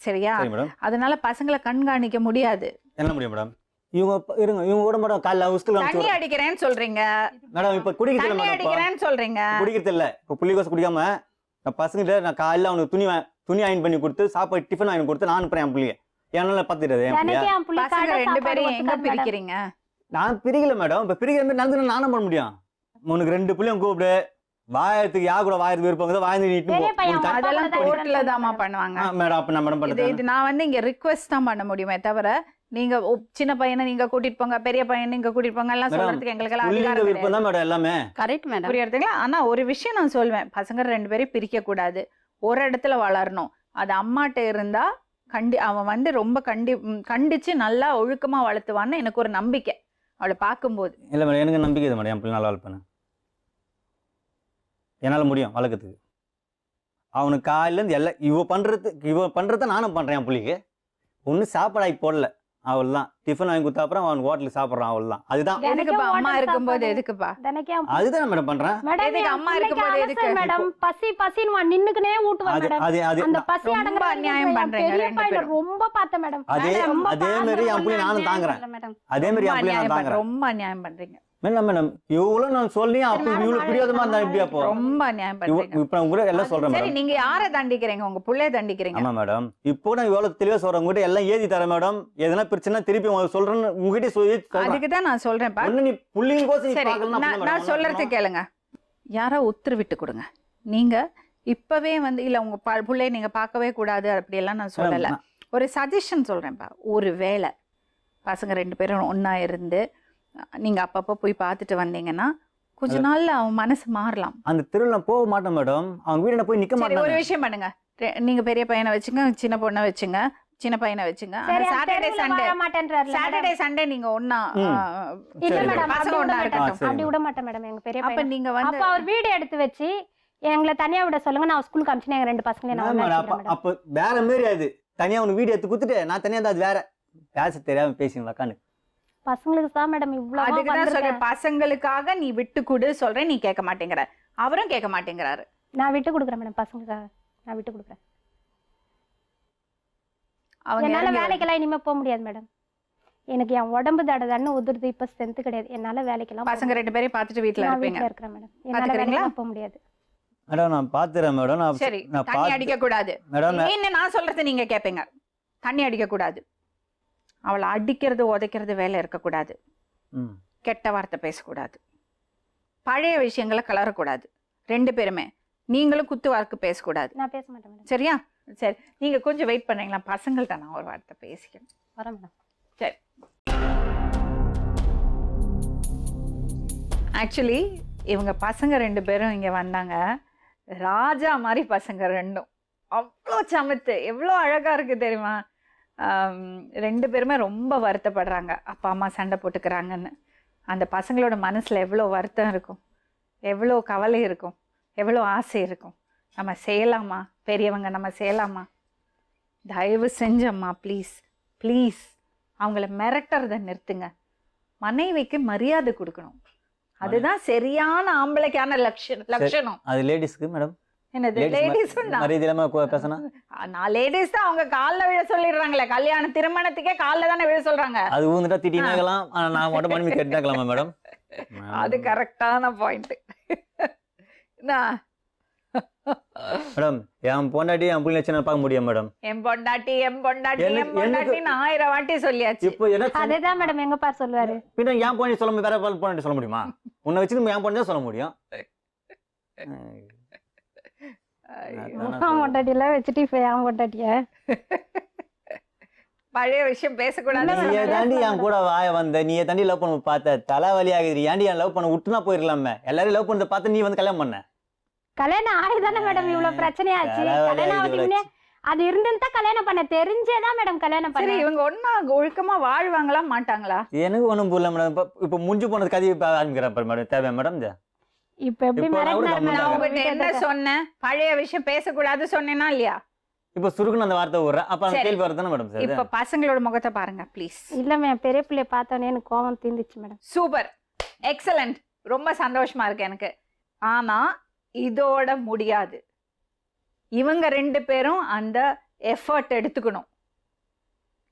சரியா? சரி மேடம். அதனால பசங்களை கண்காணிக்க முடியாது. என்ன முடியும் மேடம்? இவங்க இருங்க, இவங்க கூட மேடம் காலைல ஸ்கூல்ல தண்ணி அடிக்கிறேன்னு சொல்றீங்க. மேடம் இப்ப குடிக்கிறது இல்ல தண்ணி மேடம். அடிக்கிறேன்னு சொல்றீங்க. குடிக்கிறது இல்ல. இப்ப புள்ளிகோசு குடிக்காம நான் பசங்கிட்ட நான் காலைல அவனுக்கு துணி அயன் பண்ணி கொடுத்து சாப்பாடு டிஃபன் வாங்கி கொடுத்து நான் அனுப்புறேன் என் புள்ளிய. என்னால பாத்துக்கிறது என் புள்ளிய. எனக்கே என் புள்ளி பசங்க காலைல 2 சாப்பாடு பேரும் எங்க ஒத்துக்காது மேடம். பிரிக்கிறீங்க? நான் பிரிக்கல மேடம். இப்ப பிரிக்கிற மாதிரி நடந்து நானும் பண்ண முடியும். உனக்கு 2 புள்ளியும் கூப்பிடு. வாயத்துக்கு யார் கூட வாயத்துக்கு விருப்பங்க வாங்கி நீட்டு பெரிய பையன் போ. அதெல்லாம் தான் கோர்ட்ல தாமா பண்ணுவாங்க. மேடம் அப்ப நான் மேடம் இது பண்ணுறேன். இது நான் வந்து இங்க ரிக்வெஸ்ட் தான் பண்ண முடியுமே தவிர நீங்க சின்ன பையனை நீங்க கூட்டிட்டு போங்க, பெரிய பையனை நீங்க கூட்டிட்டு போங்க எல்லாம் மேடம், சொல்றதுக்கு எங்களுக்கு எல்லாம் புள்ளிங்க அதிகாரம் விருப்பம் தான் மேடம் எல்லாமே. Correct madam. புரியுறதுங்களா? ஆனா ஒரு விஷயம் நான் சொல்வேன், பசங்க 2 பேரையும் பிரிக்க கூடாது. ஒரு இடத்துல வளரணும். அது அம்மாட்ட இருந்தா அவன் வந்து ரொம்ப கண்டிச்சு நல்லா ஒழுக்கமா வளர்த்துவான்னு எனக்கு ஒரு நம்பிக்கை அவளை பார்க்கும்போது. இல்ல மேடம் எனக்கு நம்பிக்கை இது மேடம். என் பிள்ளை நல்லா வளர்ப்பேன். என்னால முடியும் வளர்க்கறதுக்கு. அவனுக்கு காலையில இருந்து எல்லாம் இவ பண்றத நானும் பண்றேன். என் பிள்ளைக்கு ஒன்னும் சாப்பாடு ஆகி போடல. அவள் தான் டிஃபன் வாங்கி கொடுத்த அப்புறம் அவன் ஹோட்டலுக்கு சாப்பிட்றான். அவள் தான் அதுதான். எதுக்குப்பா அம்மா இருக்கும்போது எதுக்குப்பா? அதுதான் மேடம் பண்றேன். எதுக்கு அம்மா இருக்கும்போது எதுக்கு? மேடம் பசி பசின்னு நின்னுக்குனே ஊட்டுவான் அது மேடம். அது அது அந்த பசி ரொம்ப அடங்குற அநியாயம் பண்றீங்க பெரிய 2 பையனை பேரும். ரொம்ப பார்த்தேன் மேடம். அதே ரொம்ப அதே மாதிரி என் பிள்ளை நானும் தாங்குறேன். மேடம் அதே மாதிரி என் பிள்ளை நான் அநியாயம் தாங்குறேன். ரொம்ப அநியாயம் பண்றீங்க. மேடம் இவ்வளோ நான் சொல்லி அப்போ இவ்வளோ பிரியாதமா இருந்தா எப்படி அப்போ ரொம்ப நியாயம் பண்றீங்க. இப்போ நான் கூட எல்லாம் சொல்றேன் சரி மேடம். நீங்க யாரை தண்டிக்கிறீங்க? உங்க புள்ளைய தண்டிக்கிறீங்க. ஆமா மேடம், இப்போ நான் இவ்வளோ தெளிவாக சொல்றேன், உங்ககிட்ட எல்லாம் ஏதி தரேன் மேடம். எதனா பிரச்சனை திருப்பி உங்களுக்கு சொல்றேன்னு உங்ககிட்ட சொல்லி அதுக்கு தான் நான் சொல்றேன்ப்பா. ஒண்ணு நீ புள்ளிங்க கோசம் சரி நான் சொல்றது கேளுங்க. யாரோ உத்தரவு விட்டு கொடுங்க. நீங்க இப்பவே வந்து இல்ல உங்க புள்ளைய நீங்க பார்க்கவே கூடாது அப்படியெல்லாம் நான் சொல்லல. ஒரு சஜஷன் சொல்றேன்ப்பா. ஒரு வேளை பசங்க 2 பேரும் ஒண்ணா இருந்து நீங்க அப்பப்போ போய் பார்த்துட்டு வந்தீங்கன்னா கொஞ்ச நாள்ல அவன் மனசு மாறலாம். அந்த தெருவில் போக மாட்டேன் மேடம், அவங்க வீடு போய் நிக்க சரி மாட்டேன். ஒரு விஷயம் பண்ணுங்க. நீங்க பெரிய பையனை வச்சுங்க, சின்ன பொண்ணை வச்சுங்க, சின்ன பையனை வச்சுங்க. சரி, சாட்டர்டே சண்டே மாட்டேன்றாரு. சாட்டர்டே சண்டே நீங்க ஒண்ணா இல்ல சரி மேடம், பசங்க ஒண்ணா இருக்கட்டும். அப்படி விட மாட்டேன் மேடம். எங்க பெரிய அப்ப பையன் நீங்க வந்து அப்ப அவர் வீடு எடுத்து வச்சு எங்களை தனியா விட சொல்லுங்க. நான் ஸ்கூலுக்கு அனுப்பிச்சு எங்க 2 பசங்களையும் நான் ஒண்ணா வச்சுக்கிறேன் மேடம். அப்ப வேற மாரி அது தனியா உனக்கு வீடு எடுத்து குத்துட்டு நான் தனியா அது வேற பேச தெரியாம பேசிங்களா உட்காந்து. பசங்களுக்கு தான் மேடம் அதுக்குதான் இவ்வளவு சொல்றேன். பசங்களுக்காக நீ விட்டு கொடு சொல்றேன், நீ கேட்க மாட்டேங்கிற. அவரும் கேட்க மாட்டேங்கிறாரு. நான் விட்டு கொடுக்குறேன் மேடம். பசங்களுக்காக நான் விட்டு கொடுக்குறேன். அவங்க என்னால இறங்கி வேலைக்கெல்லாம் இனிமே போக முடியாது மேடம். எனக்கு என் உடம்பு தடதன்னு உதிர்து. இப்ப ஸ்ட்ரென்த் கிடையாது. என்னால வேலைக்கெல்லாம் பசங்க 2 பேரையும் பார்த்துட்டு வீட்டுல நான் இருப்பீங்க. வீட்டுல இருக்கிறேன் மேடம். என்னால பாத்துக்கிறீங்களா? வேலைக்கு போக முடியாது மேடம். நான் பாத்துறேன் மேடம். சரி நான் தண்ணி அடிக்க கூடாது. மேடம் என்ன நான் சொல்றது நீங்க கேட்பீங்க. தண்ணி அடிக்க கூடாது. அவளை அடிக்கிறது உதைக்கிறது வேலை இருக்கக்கூடாது. கெட்ட வார்த்தை பேசக்கூடாது. பழைய விஷயங்களை கலரக்கூடாது. 2 பேருமே. நீங்களும் குத்து வார்த்தை பேசக்கூடாது. நான் பேச மாட்டேன் மேடம். சரியா? சரி நீங்க கொஞ்சம் வெயிட் பண்ணீங்களா? பசங்கள்ட்ட நான் ஒரு வார்த்தை பேசிக்கிறேன். வரேன் மேடம். சரி ஆக்சுவலி இவங்க பசங்க 2 பேரும் இங்க வந்தாங்க. ராஜா மாதிரி பசங்க 2ம். அவ்வளோ சமத்து, எவ்வளோ அழகா இருக்கு தெரியுமா? 2 பேருமே ரொம்ப வருத்தப்படுறாங்க அப்பா அம்மா சண்டை போட்டுக்கிறாங்கன்னு. அந்த பசங்களோட மனசுல எவ்வளோ வருத்தம் இருக்கும், எவ்வளோ கவலை இருக்கும், எவ்வளோ ஆசை இருக்கும். நம்ம செய்யலாமா? பெரியவங்க நம்ம செய்யலாமா? தயவு செஞ்சம்மா ப்ளீஸ் ப்ளீஸ் அவங்கள மிரட்டுறதை நிறுத்துங்க. மனைவிக்கு மரியாதை கொடுக்கணும். அதுதான் சரியான ஆம்பளைக்கான லட்சணம். அது லேடிஸ்க்கு மேடம். என்னது லேடிஸ்? மரியாதை இல்லாம பேசணும். நான் லேடிஸ் தான். அவங்க காலில் விழ சொல்லிடுறாங்களே. கல்யாணம் திருமணத்துக்கே காலில் தானே விழ சொல்றாங்க. அது ஊந்துட்டா திட்டினாக்கலாம். நான் மட்டும் மனைவி கேட்டாக்கலாமா மேடம்? அது கரெக்டான பாயிண்ட். மேடம் என் பொண்டாட்டி என் பிள்ளை வச்சு பார்க்க முடியும் மேடம். என் பொண்டாட்டி 1000 வாட்டி சொல்லியாச்சு. இப்போ என்ன அதேதான் மேடம் எங்க பார் சொல்லுவாரு. பின்ன என் பொண்ணு சொல்ல வேற பொண்ணு சொல்ல முடியுமா? உன்னை வச்சு என் பொண்ணு தான் சொல்ல முடியும். பொண்டாட்டி எல்லாம் வச்சுட்டு இப்ப என் பொண்டாட்டிய பழைய விஷயம் பேசக்கூடாது. நீ தாண்டி என் கூட வாய வந்த, நீ தாண்டி லவ் பண்ண பார்த்த, தலைவலி ஆகுது. ஏன்டி என் லவ் பண்ண விட்டுனா போயிடலாமே? எல்லாரும் லவ் பண்ணதை பார்த்து நீ வந்து கல்யாணம் பண்ண. கல்யாணம் ஆயிதானே மேடம் இவ்வளவு பிரச்சனையாச்சு. கல்யாணம் ஆகுதுன்னு அது இருந்துதான் கல்யாணம் பண்ண தெரிஞ்சேதான் மேடம் கல்யாணம் பண்ண. சரி இவங்க ஒன்னா ஒழுக்கமா வாழ்வாங்களா மாட்டாங்களா? எனக்கு ஒண்ணும் புரியல மேடம். இப்ப முடிஞ்சு போனது கதை ஆரம்பிக்கிறேன் மேடம். தேவை மேடம். இப்ப எப்படி நான் உங்ககிட்ட என்ன சொன்னேன்? பழைய விஷயம் பேசக்கூடாது சொன்னேனா இல்லையா? இப்ப சுருக்குன்னு அந்த வார்த்தை விடுறேன். அப்ப அந்த கேள்வி வருதுதானே மேடம்? சார் இப்ப பசங்களோட முகத்தை பாருங்க ப்ளீஸ். இல்ல மேம், பெரிய பிள்ளைய பார்த்தோன்னே எனக்கு கோவம் தீந்துச்சு மேடம். சூப்பர், எக்ஸலண்ட், ரொம்ப சந்தோஷமா இருக்கு எனக்கு. ஆனா இதோட முடியாது. இவங்க 2 பேரும் அந்த எஃபர்ட் எடுத்துக்கணும்.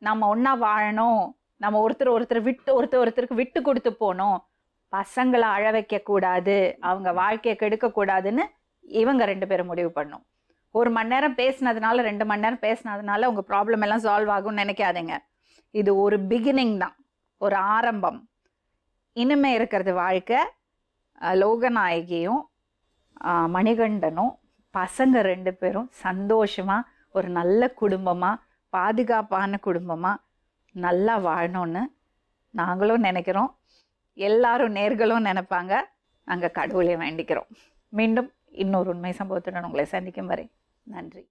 நம்ம ஒன்னா வாழணும், நம்ம ஒருத்தருக்கு விட்டு கொடுத்து போகணும், பசங்களை அழ வைக்க கூடாது, அவங்க வாழ்க்கையை கெடுக்க கூடாதுன்னு இவங்க 2 பேரும் முடிவு பண்ணும். 1 மணி நேரம் பேசினதுனால 2 மணி நேரம் பேசினதுனால உங்க ப்ராப்ளம் எல்லாம் சால்வ் ஆகும்னு நினைக்காதீங்க. இது ஒரு பிகினிங் தான், ஒரு ஆரம்பம். இனிமே இருக்கிறது வாழ்க்கை. லோகநாயகியும் மணிகண்டனும் பசங்க 2 பேரும் சந்தோஷமா ஒரு நல்ல குடும்பமா, பாதுகாப்பான குடும்பமா நல்லா வாழணும்னு நாங்களும் நினைக்கிறோம். எல்லாரும் நேர்களும் நினைப்பாங்க. நாங்கள் கடவுளை வேண்டிக்கிறோம். மீண்டும் இன்னொரு உண்மை சம்பவத்துடன் உங்களை சந்திக்கும் வரை நன்றி.